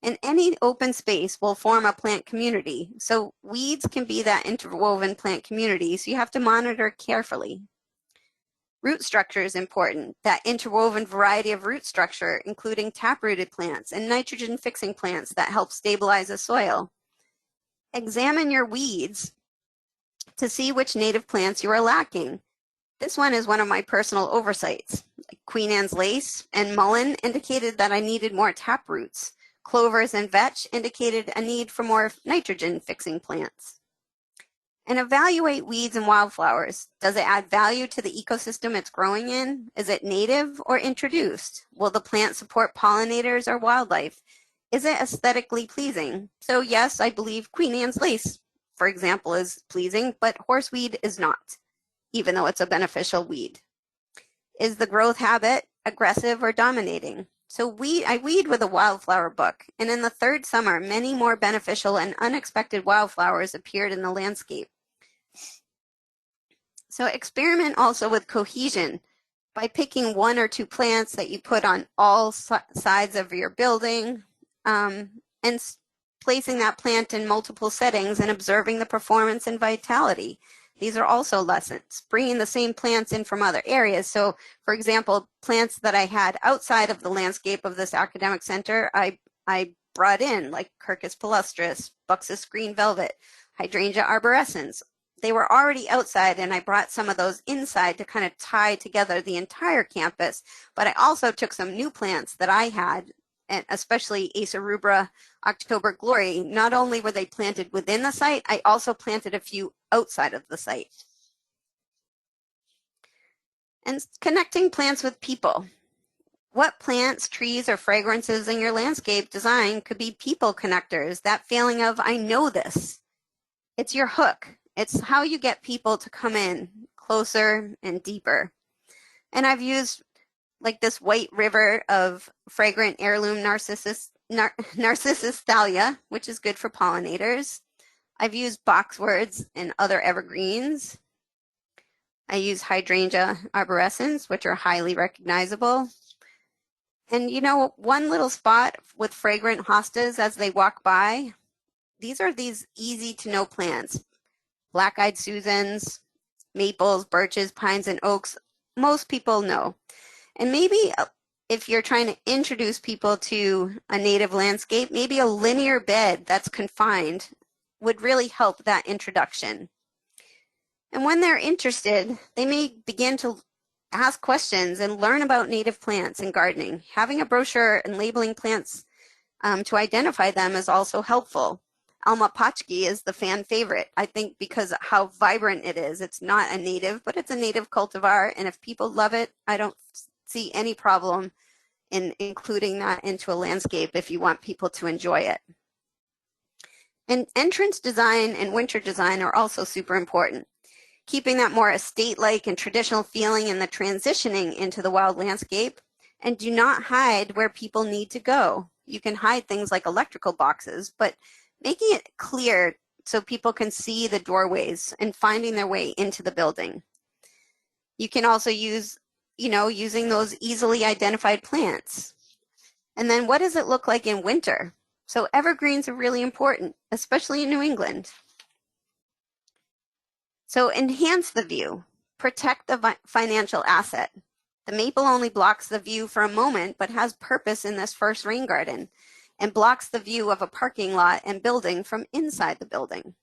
[SPEAKER 2] And any open space will form a plant community, so weeds can be that interwoven plant community, so you have to monitor carefully. Root structure is important, that interwoven variety of root structure, including taprooted plants and nitrogen-fixing plants that help stabilize the soil. Examine your weeds to see which native plants you are lacking. This one is one of my personal oversights. Queen Anne's lace and mullein indicated that I needed more taproots. Clovers and vetch indicated a need for more nitrogen-fixing plants. And evaluate weeds and wildflowers. Does it add value to the ecosystem it's growing in? Is it native or introduced? Will the plant support pollinators or wildlife? Is it aesthetically pleasing? So yes, I believe Queen Anne's lace, for example, is pleasing, but horseweed is not, even though it's a beneficial weed. Is the growth habit aggressive or dominating? So I weed with a wildflower book, and in the third summer, many more beneficial and unexpected wildflowers appeared in the landscape. So experiment also with cohesion by picking one or two plants that you put on all sides of your building and placing that plant in multiple settings and observing the performance and vitality. These are also lessons, bringing the same plants in from other areas. So, for example, plants that I had outside of the landscape of this academic center, I brought in, like Quercus palustris, Buxus green velvet, Hydrangea arborescens. They were already outside, and I brought some of those inside to kind of tie together the entire campus. But I also took some new plants that I had, and especially Acer rubra, October glory. Not only were they planted within the site, I also planted a few outside of the site. And connecting plants with people. What plants, trees, or fragrances in your landscape design could be people connectors? That feeling of, I know this. It's your hook. It's how you get people to come in closer and deeper. And I've used like this white river of fragrant heirloom Narcissus thalia, which is good for pollinators. I've used boxwoods and other evergreens. I use Hydrangea arborescens, which are highly recognizable. And you know, one little spot with fragrant hostas as they walk by, these are these easy to know plants. Black-eyed Susans, maples, birches, pines, and oaks, most people know. And maybe if you're trying to introduce people to a native landscape, maybe a linear bed that's confined would really help that introduction. And when they're interested, they may begin to ask questions and learn about native plants and gardening. Having a brochure and labeling plants to identify them is also helpful. Alma Pachki is the fan favorite, I think, because of how vibrant it is. It's not a native, but it's a native cultivar, and if people love it, I don't see any problem in including that into a landscape if you want people to enjoy it. And entrance design and winter design are also super important. Keeping that more estate-like and traditional feeling in the transitioning into the wild landscape, and do not hide where people need to go. You can hide things like electrical boxes, but making it clear so people can see the doorways and finding their way into the building. You can also use, using those easily identified plants. And then what does it look like in winter? So evergreens are really important, especially in New England. So enhance the view, protect the financial asset. The maple only blocks the view for a moment, but has purpose in this first rain garden, and blocks the view of a parking lot and building from inside the building.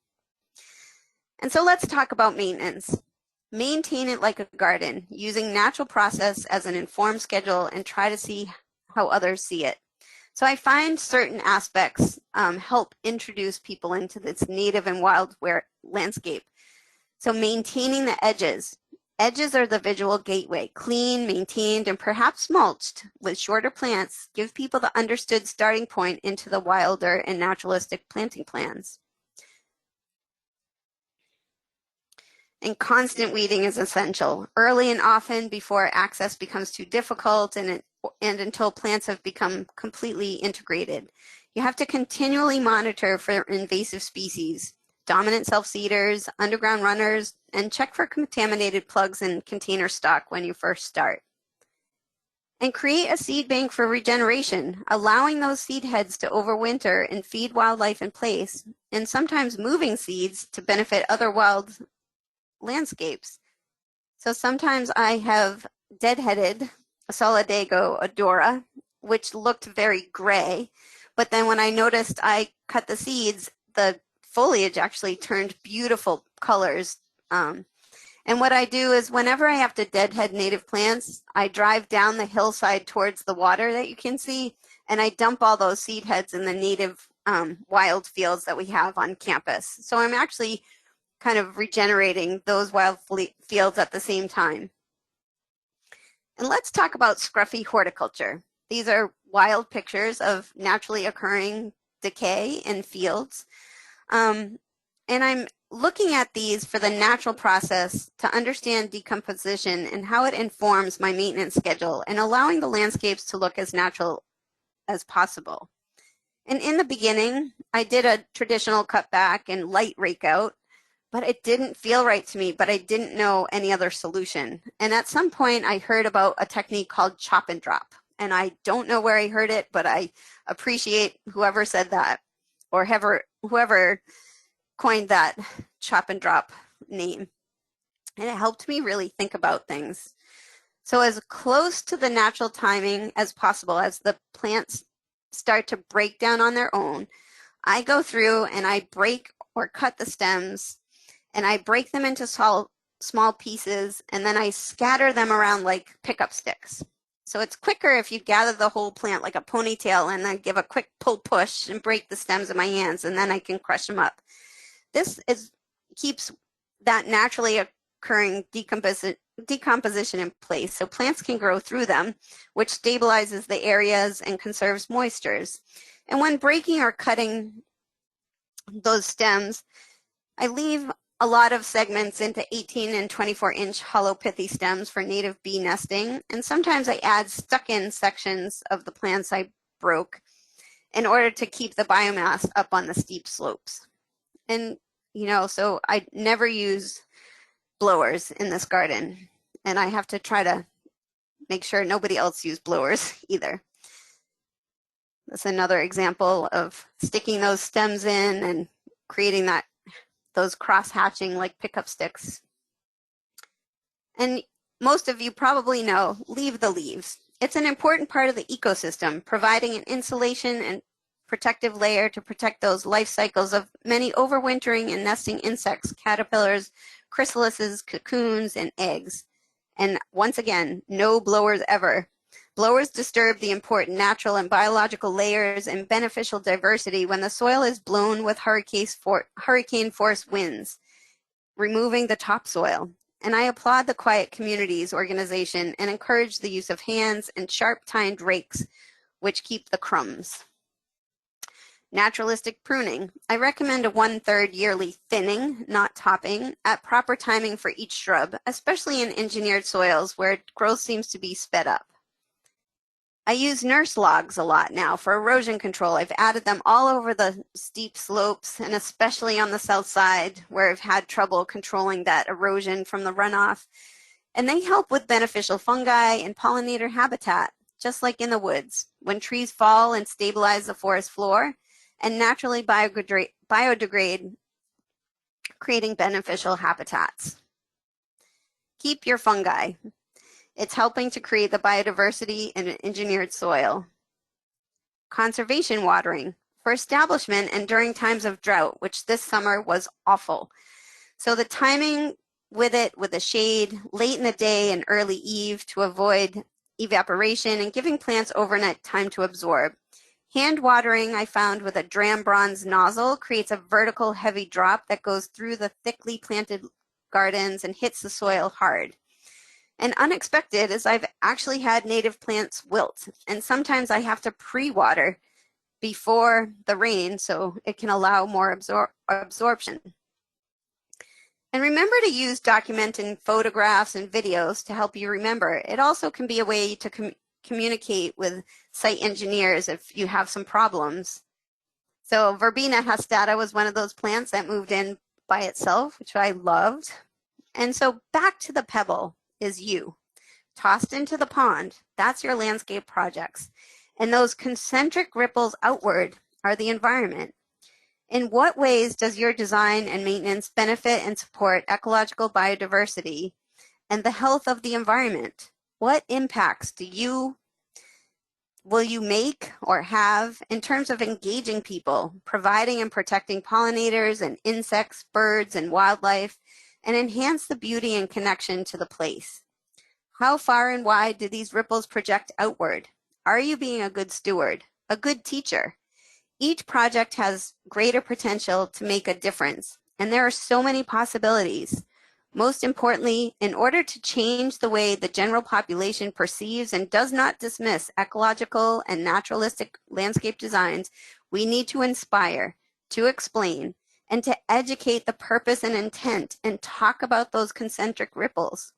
[SPEAKER 2] And so let's talk about maintenance. Maintain it like a garden, using natural process as an informed schedule, and try to see how others see it. So I find certain aspects help introduce people into this native and wild landscape. So maintaining the edges. Edges are the visual gateway. Clean, maintained, and perhaps mulched with shorter plants give people the understood starting point into the wilder and naturalistic planting plans. And constant weeding is essential, early and often before access becomes too difficult and until plants have become completely integrated. You have to continually monitor for invasive species, dominant self-seeders, underground runners, and check for contaminated plugs and container stock when you first start. And create a seed bank for regeneration, allowing those seed heads to overwinter and feed wildlife in place, and sometimes moving seeds to benefit other wild landscapes. So sometimes I have deadheaded a Solidago odora, which looked very gray, but then when I noticed I cut the seeds, the foliage actually turned beautiful colors. And what I do is whenever I have to deadhead native plants, I drive down the hillside towards the water that you can see, and I dump all those seed heads in the native wild fields that we have on campus. So I'm actually kind of regenerating those wild fields at the same time. And let's talk about Scruffy Horticulture. These are wild pictures of naturally occurring decay in fields. And I'm looking at these for the natural process to understand decomposition and how it informs my maintenance schedule and allowing the landscapes to look as natural as possible. And in the beginning, I did a traditional cutback and light rake out, but it didn't feel right to me, but I didn't know any other solution. And at some point I heard about a technique called chop and drop. And I don't know where I heard it, but I appreciate whoever said that or whoever coined that chop and drop name. And it helped me really think about things. So as close to the natural timing as possible, as the plants start to break down on their own, I go through and I break or cut the stems, and I break them into small pieces, and then I scatter them around like pickup sticks. So it's quicker if you gather the whole plant like a ponytail and then give a quick pull push and break the stems in my hands, and then I can crush them up. This keeps that naturally occurring decomposition in place so plants can grow through them, which stabilizes the areas and conserves moistures. And when breaking or cutting those stems, I leave a lot of segments into 18 and 24-inch hollow pithy stems for native bee nesting, and sometimes I add stuck-in sections of the plants I broke in order to keep the biomass up on the steep slopes. And, so I never use blowers in this garden, and I have to try to make sure nobody else uses blowers either. That's another example of sticking those stems in and creating those cross-hatching like pickup sticks. And most of you probably know, leave the leaves. It's an important part of the ecosystem, providing an insulation and protective layer to protect those life cycles of many overwintering and nesting insects, caterpillars, chrysalises, cocoons, and eggs. And once again, no blowers ever. Blowers disturb the important natural and biological layers and beneficial diversity when the soil is blown with hurricane force winds, removing the topsoil. And I applaud the Quiet Communities organization and encourage the use of hands and sharp-tined rakes, which keep the crumbs. Naturalistic pruning. I recommend a 1/3 yearly thinning, not topping, at proper timing for each shrub, especially in engineered soils where growth seems to be sped up. I use nurse logs a lot now for erosion control. I've added them all over the steep slopes and especially on the south side where I've had trouble controlling that erosion from the runoff. And they help with beneficial fungi and pollinator habitat, just like in the woods, when trees fall and stabilize the forest floor and naturally biodegrade, creating beneficial habitats. Keep your fungi. It's helping to create the biodiversity in an engineered soil. Conservation watering for establishment and during times of drought, which this summer was awful. So the timing with the shade, late in the day and early eve to avoid evaporation and giving plants overnight time to absorb. Hand watering, I found with a dram bronze nozzle, creates a vertical heavy drop that goes through the thickly planted gardens and hits the soil hard. And unexpected is I've actually had native plants wilt, and sometimes I have to pre-water before the rain so it can allow more absorption. And remember to use documenting photographs and videos to help you remember. It also can be a way to communicate with site engineers if you have some problems. So Verbena hastata was one of those plants that moved in by itself, which I loved. And so back to the pebble is you, tossed into the pond. That's your landscape projects. And those concentric ripples outward are the environment. In what ways does your design and maintenance benefit and support ecological biodiversity and the health of the environment? What impacts will you make or have in terms of engaging people, providing and protecting pollinators and insects, birds, and wildlife, and enhance the beauty and connection to the place? How far and wide do these ripples project outward? Are you being a good steward, a good teacher? Each project has greater potential to make a difference, and there are so many possibilities. Most importantly, in order to change the way the general population perceives and does not dismiss ecological and naturalistic landscape designs, we need to inspire, to explain, and to educate the purpose and intent and talk about those concentric ripples.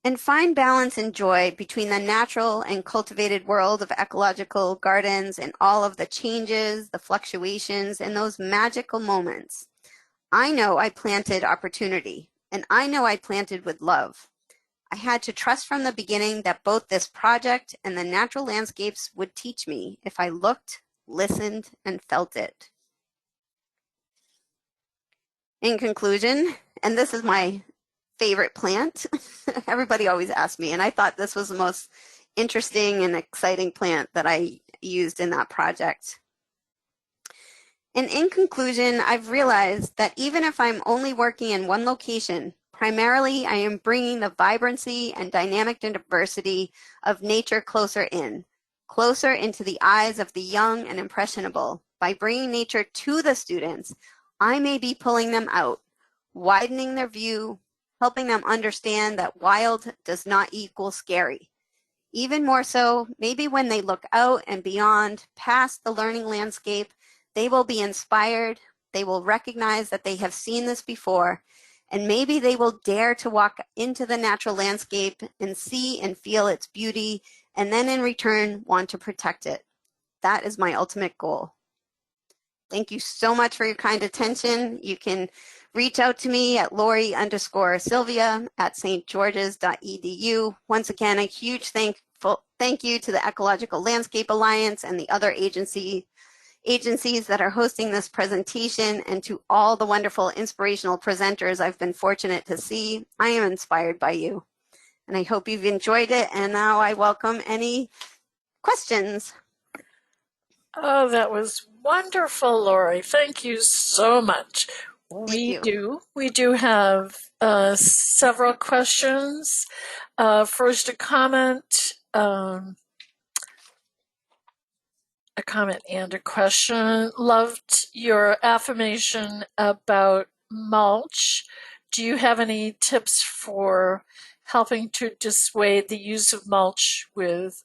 [SPEAKER 2] And find balance and joy between the natural and cultivated world of ecological gardens and all of the changes, the fluctuations, and those magical moments. I know I planted opportunity, and I know I planted with love. I had to trust from the beginning that both this project and the natural landscapes would teach me if I looked, listened, and felt it. In conclusion, and this is my favorite plant, everybody always asks me, and I thought this was the most interesting and exciting plant that I used in that project. And in conclusion, I've realized that even if I'm only working in one location, primarily I am bringing the vibrancy and dynamic diversity of nature closer into the eyes of the young and impressionable. By bringing nature to the students, I may be pulling them out, widening their view, helping them understand that wild does not equal scary. Even more so, maybe when they look out and beyond, past the learning landscape, they will be inspired, they will recognize that they have seen this before, and maybe they will dare to walk into the natural landscape and see and feel its beauty, and then in return want to protect it. That is my ultimate goal. Thank you so much for your kind attention. You can reach out to me at Lori_Silvia at stgeorges.edu. Once again, a huge thank you to the Ecological Landscape Alliance and the other agencies that are hosting this presentation, and to all the wonderful inspirational presenters I've been fortunate to see. I am inspired by you, and I hope you've enjoyed it. And now I welcome any questions.
[SPEAKER 1] Oh, that was wonderful, Lori. Thank you so much.
[SPEAKER 2] Thank you.
[SPEAKER 1] We do have several questions. First, a comment and a question. Loved your affirmation about mulch. Do you have any tips for helping to dissuade the use of mulch with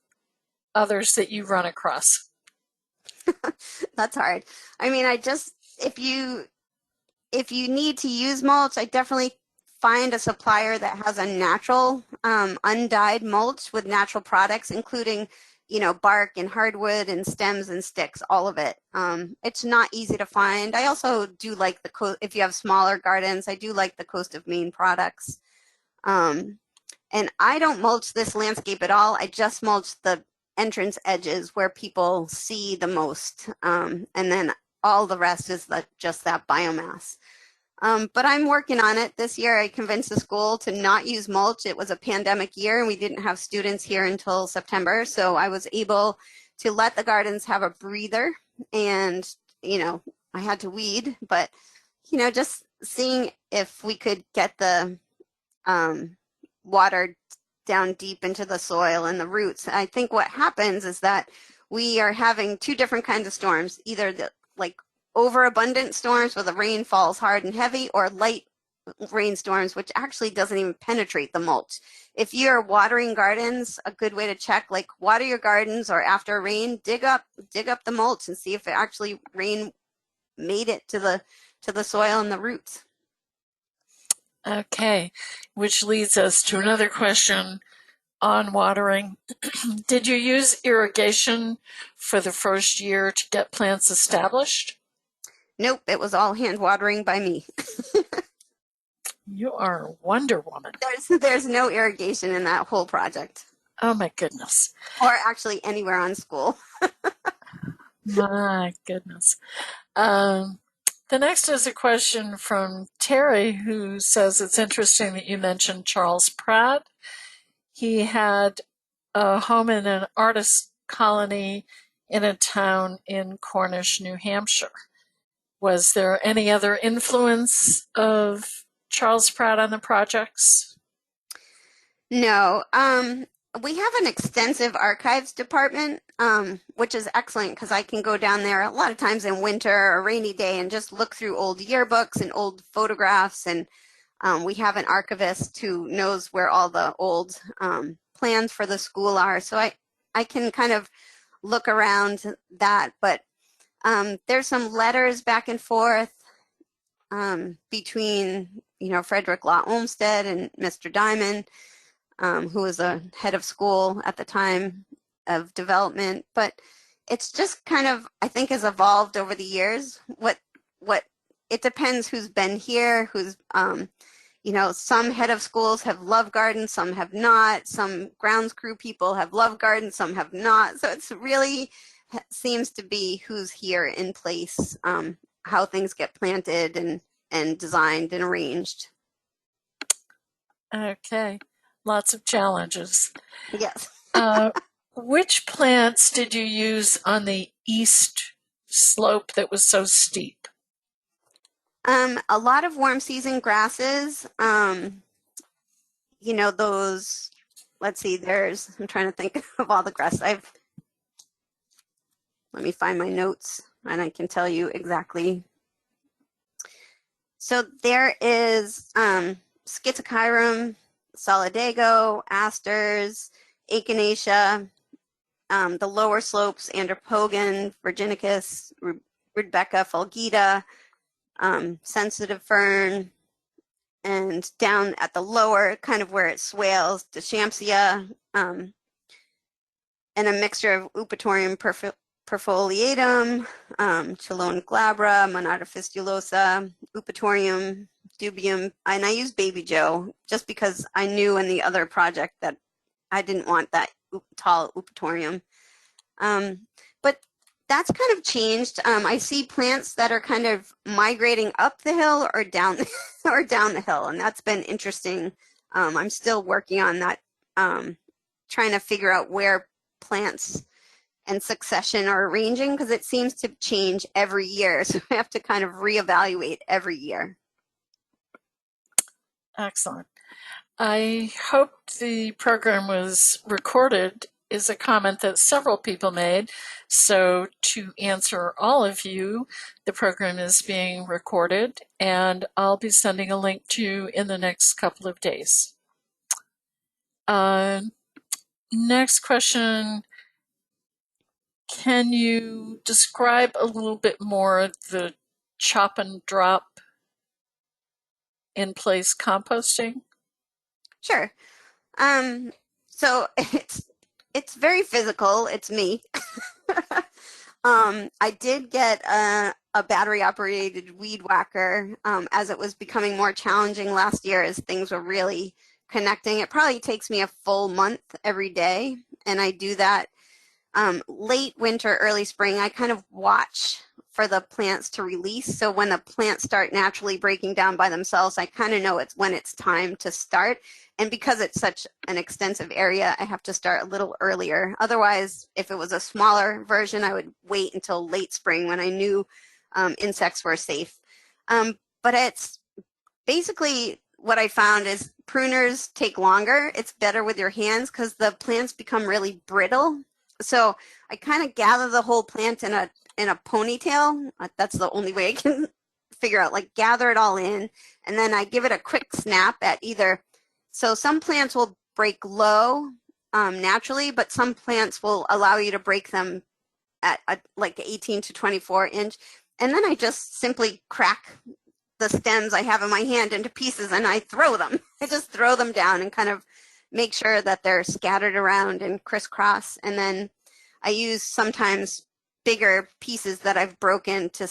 [SPEAKER 1] others that you run across?
[SPEAKER 2] That's hard. I mean, if you need to use mulch, I definitely find a supplier that has a natural undyed mulch with natural products, including bark and hardwood and stems and sticks, all of it. It's not easy to find. I also do like if you have smaller gardens, I do like the Coast of Maine products. And I don't mulch this landscape at all. I just mulch the entrance edges where people see the most. And then all the rest is just that biomass. But I'm working on it. This year I convinced the school to not use mulch. It was a pandemic year and we didn't have students here until September. So I was able to let the gardens have a breather, and, I had to weed, but, just seeing if we could get the water down deep into the soil and the roots. I think what happens is that we are having two different kinds of storms, either the overabundant storms where the rain falls hard and heavy, or light rainstorms, which actually doesn't even penetrate the mulch. If you're watering gardens, a good way to check, water your gardens, or after rain, dig up the mulch and see if it actually rain made it to the soil and the roots.
[SPEAKER 1] Okay, which leads us to another question on watering. Did you use irrigation for the first year to get plants established?
[SPEAKER 2] Nope, it was all hand watering by me.
[SPEAKER 1] You are a Wonder Woman.
[SPEAKER 2] There's no irrigation in that whole project,
[SPEAKER 1] Oh my goodness.
[SPEAKER 2] or actually anywhere on school.
[SPEAKER 1] My goodness. The next is a question from Terry, who says it's interesting that you mentioned Charles Pratt. He had a home in an artist colony in a town in Cornish, New Hampshire. Was there any other influence of Charles Pratt on the projects?
[SPEAKER 2] No, we have an extensive archives department, which is excellent because I can go down there a lot of times in winter or rainy day and just look through old yearbooks and old photographs. And we have an archivist who knows where all the old plans for the school are. So I can kind of look around that. But there's some letters back and forth between, Frederick Law Olmsted and Mr. Diamond, who was a head of school at the time of development. But it's just kind of, I think, has evolved over the years. What it depends who's been here, who's some head of schools have love gardens, some have not. Some grounds crew people have love gardens, some have not. So it's really seems to be who's here in place, how things get planted and designed and arranged.
[SPEAKER 1] Okay, lots of challenges.
[SPEAKER 2] Yes.
[SPEAKER 1] Which plants did you use on the east slope that was so steep?
[SPEAKER 2] A lot of warm season grasses. Those, let's see, I'm trying to think of all the grass let me find my notes and I can tell you exactly. So there is Schizochyrum, Solidago, Asters, Echinacea, the lower slopes, Andropogon, Virginicus, Rudbecca fulgida, sensitive fern, and down at the lower, kind of where it swales, Deschampsia, and a mixture of Eupatorium perfoliatum, Chelone glabra, Monarda fistulosa, Eupatorium, Dubium, and I used Baby Joe just because I knew in the other project that I didn't want that tall Eupatorium. But that's kind of changed. I see plants that are kind of migrating up the hill or down the hill, and that's been interesting. I'm still working on that, trying to figure out where plants and succession are arranging because it seems to change every year. So I have to kind of reevaluate every year.
[SPEAKER 1] Excellent. I hope the program was recorded is a comment that several people made. So to answer all of you, the program is being recorded and I'll be sending a link to you in the next couple of days. Next question. Can you describe a little bit more the chop and drop in place composting?
[SPEAKER 2] Sure. So it's very physical. It's me. I did get a battery operated weed whacker as it was becoming more challenging last year as things were really connecting. It probably takes me a full month every day, and I do that late winter, early spring. I kind of watch for the plants to release. So when the plants start naturally breaking down by themselves, I kind of know it's when it's time to start. And because it's such an extensive area, I have to start a little earlier. Otherwise, if it was a smaller version, I would wait until late spring when I knew insects were safe. But it's basically what I found is pruners take longer. It's better with your hands because the plants become really brittle. So I kind of gather the whole plant in a ponytail. That's the only way I can figure out, like gather it all in. And then I give it a quick snap at either. So some plants will break low naturally, but some plants will allow you to break them at like 18 to 24 inch. And then I just simply crack the stems I have in my hand into pieces and I throw them. I just throw them down and kind of make sure that they're scattered around and crisscross. And then I use sometimes bigger pieces that I've broken to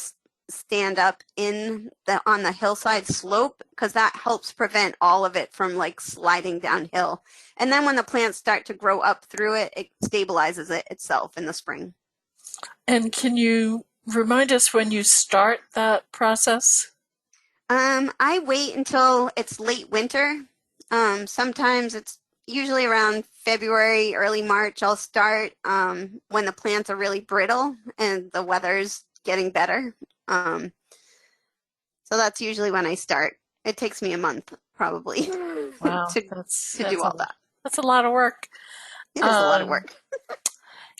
[SPEAKER 2] stand up on the hillside slope, because that helps prevent all of it from like sliding downhill. And then when the plants start to grow up through it, it stabilizes it itself in the spring.
[SPEAKER 1] And can you remind us when you start that process?
[SPEAKER 2] I wait until it's late winter. Sometimes it's usually around February, early March, I'll start when the plants are really brittle and the weather's getting better. So that's usually when I start. It takes me a month probably
[SPEAKER 1] Wow,
[SPEAKER 2] to do all that.
[SPEAKER 1] That's a lot of work.
[SPEAKER 2] It is a lot of work.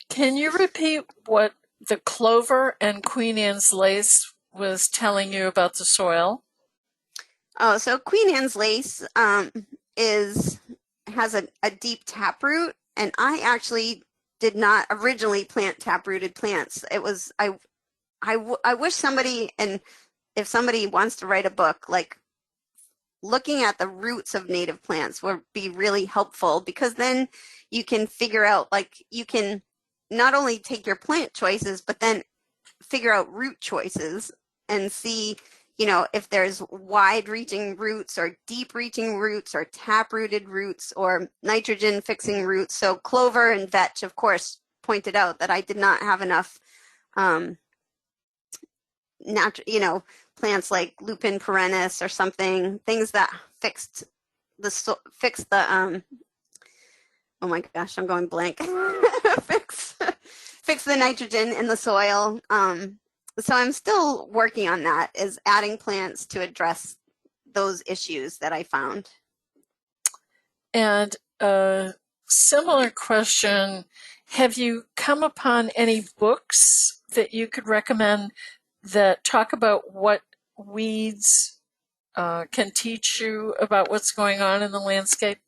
[SPEAKER 1] Can you repeat what the clover and Queen Anne's lace was telling you about the soil?
[SPEAKER 2] Oh, so Queen Anne's lace has a deep taproot, and I actually did not originally plant taprooted plants. It was I wish somebody, and if somebody wants to write a book, like looking at the roots of native plants would be really helpful, because then you can figure out, like, you can not only take your plant choices, but then figure out root choices and see, if there's wide reaching roots or deep reaching roots or tap rooted roots or nitrogen fixing roots. So clover and vetch, of course, pointed out that I did not have enough plants like lupin perennis or something, things that fixed the oh my gosh, I'm going blank. fix the nitrogen in the soil. So I'm still working on that, is adding plants to address those issues that I found.
[SPEAKER 1] And a similar question, have you come upon any books that you could recommend that talk about what weeds can teach you about what's going on in the landscape?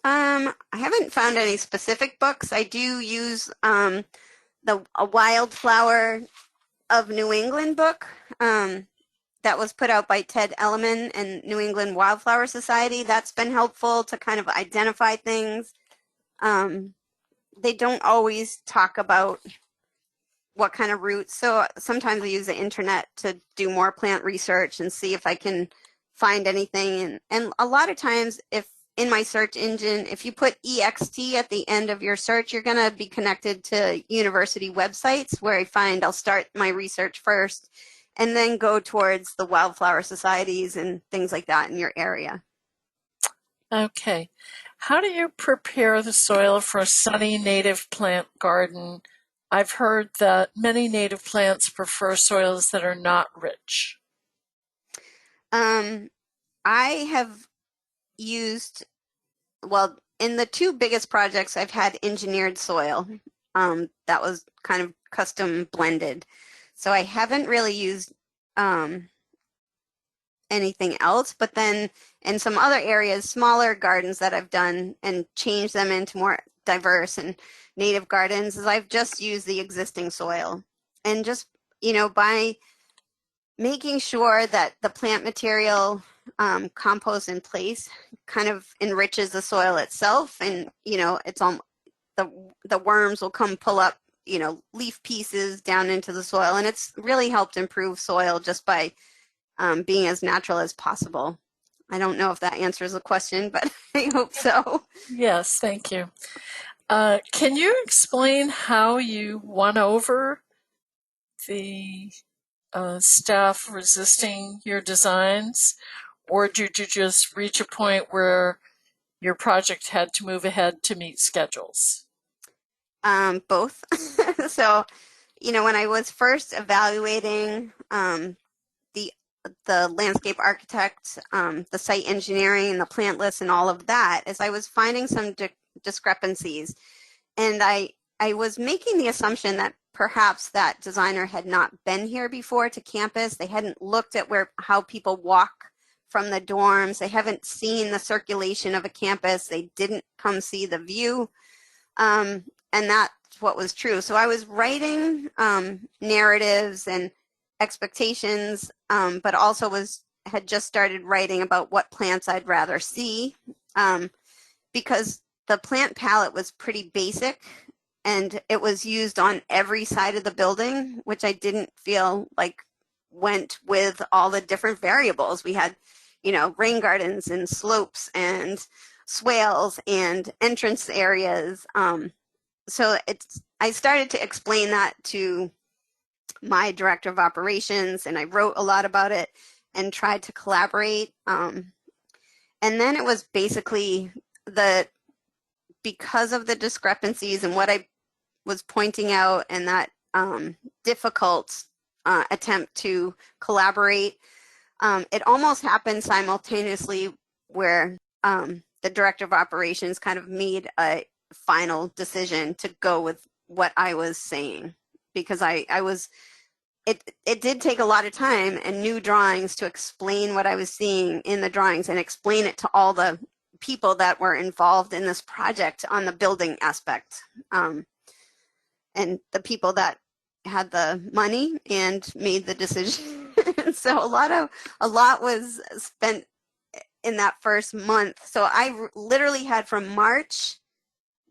[SPEAKER 2] I haven't found any specific books. I do use a Wildflower of New England book that was put out by Ted Elliman and New England Wildflower Society. That's been helpful to kind of identify things. They don't always talk about what kind of roots, so sometimes I use the internet to do more plant research and see if I can find anything. And a lot of times, if in my search engine, if you put EXT at the end of your search, you're going to be connected to university websites where I'll start my research first and then go towards the wildflower societies and things like that in your area.
[SPEAKER 1] Okay. How do you prepare the soil for a sunny native plant garden? I've heard that many native plants prefer soils that are not rich.
[SPEAKER 2] I have used, well, in the two biggest projects, I've had engineered soil that was kind of custom blended. So I haven't really used anything else, but then in some other areas, smaller gardens that I've done and changed them into more diverse and native gardens, is I've just used the existing soil. And just, by making sure that the plant material compost in place kind of enriches the soil itself, and it's on the worms will come pull up leaf pieces down into the soil, and it's really helped improve soil just by being as natural as possible. I don't know if that answers the question, but I hope so.
[SPEAKER 1] Yes, thank you. Can you explain how you won over the staff resisting your designs, or did you just reach a point where your project had to move ahead to meet schedules?
[SPEAKER 2] Both. So, when I was first evaluating the landscape architect, the site engineering, and the plant list, and all of that, as I was finding some discrepancies, and I was making the assumption that perhaps that designer had not been here before to campus. They hadn't looked at how people walk from the dorms. They haven't seen the circulation of a campus. They didn't come see the view. And that's what was true. So I was writing narratives and expectations, but also had just started writing about what plants I'd rather see, because the plant palette was pretty basic and it was used on every side of the building, which I didn't feel like went with all the different variables. We had, rain gardens and slopes and swales and entrance areas. So I started to explain that to my director of operations, and I wrote a lot about it and tried to collaborate. And then it was basically because of the discrepancies and what I was pointing out and that difficult attempt to collaborate, it almost happened simultaneously where the director of operations kind of made a final decision to go with what I was saying, because it did take a lot of time and new drawings to explain what I was seeing in the drawings and explain it to all the people that were involved in this project on the building aspect, and the people that had the money and made the decision. So a lot was spent in that first month. So I literally had from March,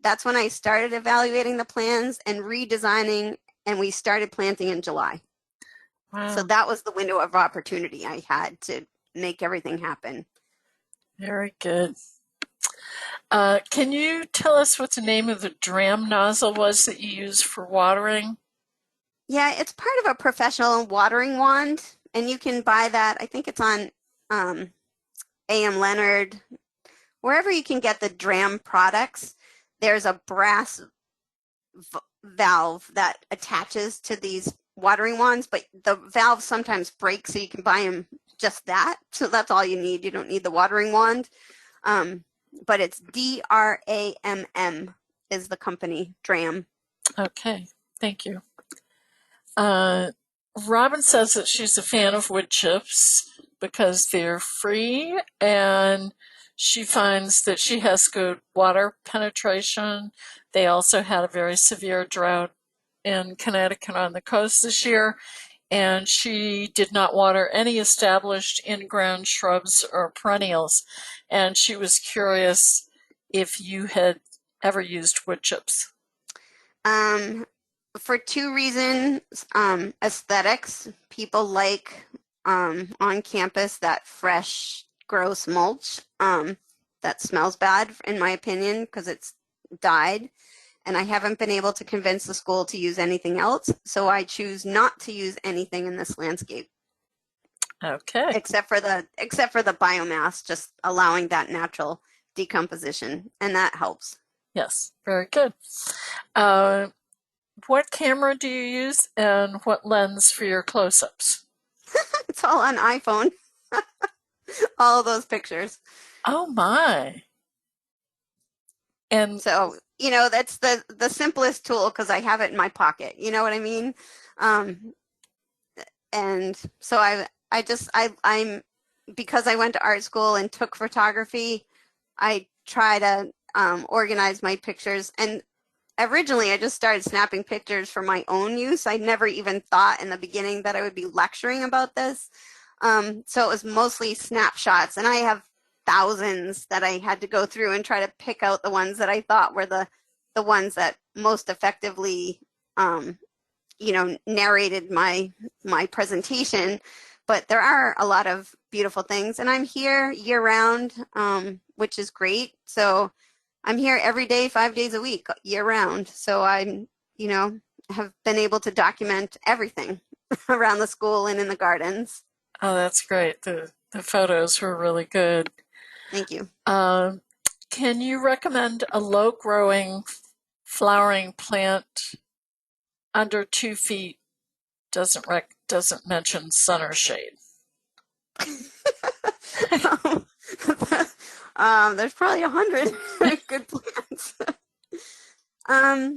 [SPEAKER 2] that's when I started evaluating the plans and redesigning, and we started planting in July.
[SPEAKER 1] Wow.
[SPEAKER 2] So that was the window of opportunity I had to make everything happen.
[SPEAKER 1] Very good. Can you tell us what the name of the dram nozzle was that you used for watering?
[SPEAKER 2] Yeah, it's part of a professional watering wand, and you can buy that. I think it's on A.M. Leonard. Wherever you can get the dram products, there's a brass valve that attaches to these watering wands, but the valve sometimes breaks, so you can buy them just that. So that's all you need. You don't need the watering wand. But it's DRAMM is the company, Dram.
[SPEAKER 1] Okay, thank you. Robin says that she's a fan of wood chips because they're free, and she finds that she has good water penetration. They also had a very severe drought in Connecticut on the coast this year, and she did not water any established in-ground shrubs or perennials. And she was curious if you had ever used wood chips.
[SPEAKER 2] For two reasons, aesthetics. People like on campus that fresh, gross mulch that smells bad, in my opinion, because it's dyed. And I haven't been able to convince the school to use anything else, so I choose not to use anything in this landscape.
[SPEAKER 1] Okay.
[SPEAKER 2] Except for the biomass, just allowing that natural decomposition, and that helps.
[SPEAKER 1] Yes, very good. What camera do you use, and what lens for your close-ups?
[SPEAKER 2] It's all on iPhone. All of those pictures.
[SPEAKER 1] Oh my. And
[SPEAKER 2] so, that's the simplest tool because I have it in my pocket. You know what I mean? And so I'm because I went to art school and took photography, I try to organize my pictures. And originally I just started snapping pictures for my own use. I never even thought in the beginning that I would be lecturing about this. So it was mostly snapshots, and I have thousands that I had to go through and try to pick out the ones that I thought were the ones that most effectively, narrated my presentation. But there are a lot of beautiful things, and I'm here year round, which is great. So I'm here every day, 5 days a week, year round. So I'm, have been able to document everything around the school and in the gardens.
[SPEAKER 1] Oh, that's great. The photos were really good.
[SPEAKER 2] Thank you.
[SPEAKER 1] Can you recommend a low-growing flowering plant under 2 feet? Doesn't mention sun or shade.
[SPEAKER 2] There's probably 100 good plants. I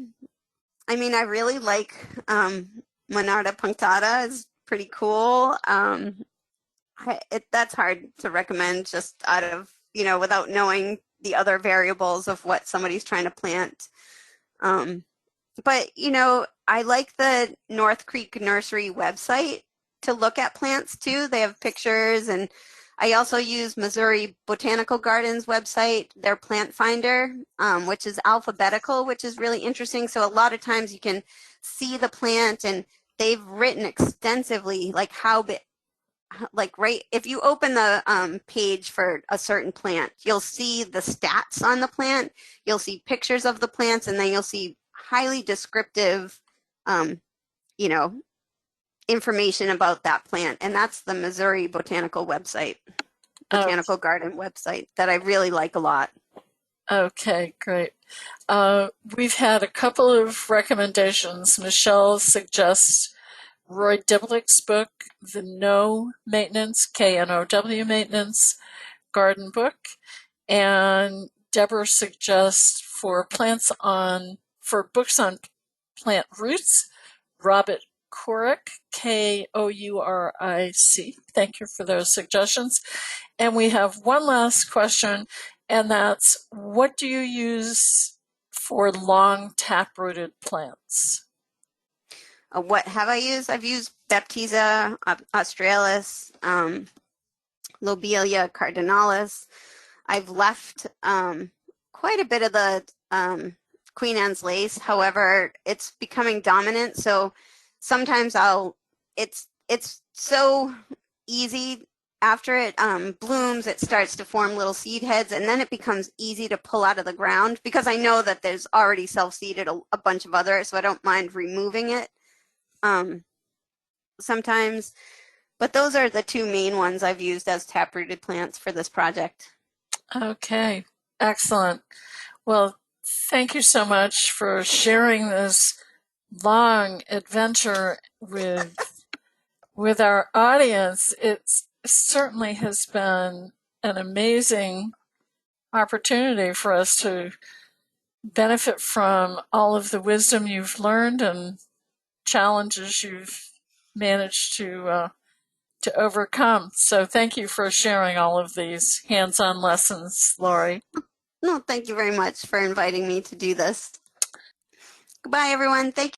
[SPEAKER 2] mean, I really like Monarda punctata. Is pretty cool. That's hard to recommend just out of, without knowing the other variables of what somebody's trying to plant. But, I like the North Creek Nursery website to look at plants too. They have pictures, and I also use Missouri Botanical Gardens website, their plant finder, which is alphabetical, which is really interesting. So a lot of times you can see the plant, and they've written extensively like how big, like right, if you open the page for a certain plant, you'll see the stats on the plant, you'll see pictures of the plants, and then you'll see highly descriptive, you know, information about that plant. And that's the Missouri Botanical website,
[SPEAKER 1] Oh,
[SPEAKER 2] Botanical Garden website, that I really like a lot.
[SPEAKER 1] okay, great. We've had a couple of recommendations. Michelle suggests Roy Diblick's book, The No Maintenance, KNOW Maintenance Garden Book. And Deborah suggests for books on plant roots, Robert Kouric, Kouric. Thank you for those suggestions. And we have one last question, and that's, what do you use for long tap-rooted plants?
[SPEAKER 2] What have I used? I've used Baptisia australis, Lobelia cardinalis. I've left quite a bit of the Queen Anne's lace. However, it's becoming dominant, so sometimes it's so easy. After it blooms, it starts to form little seed heads, and then it becomes easy to pull out of the ground because I know that there's already self-seeded a bunch of others, so I don't mind removing it sometimes. But those are the two main ones I've used as tap-rooted plants for this project.
[SPEAKER 1] Okay, excellent. Well, thank you so much for sharing this long adventure with our audience. It certainly has been an amazing opportunity for us to benefit from all of the wisdom you've learned and challenges you've managed to overcome. So thank you for sharing all of these hands-on lessons, Lori.
[SPEAKER 2] No, thank you very much for inviting me to do this. Goodbye, everyone. Thank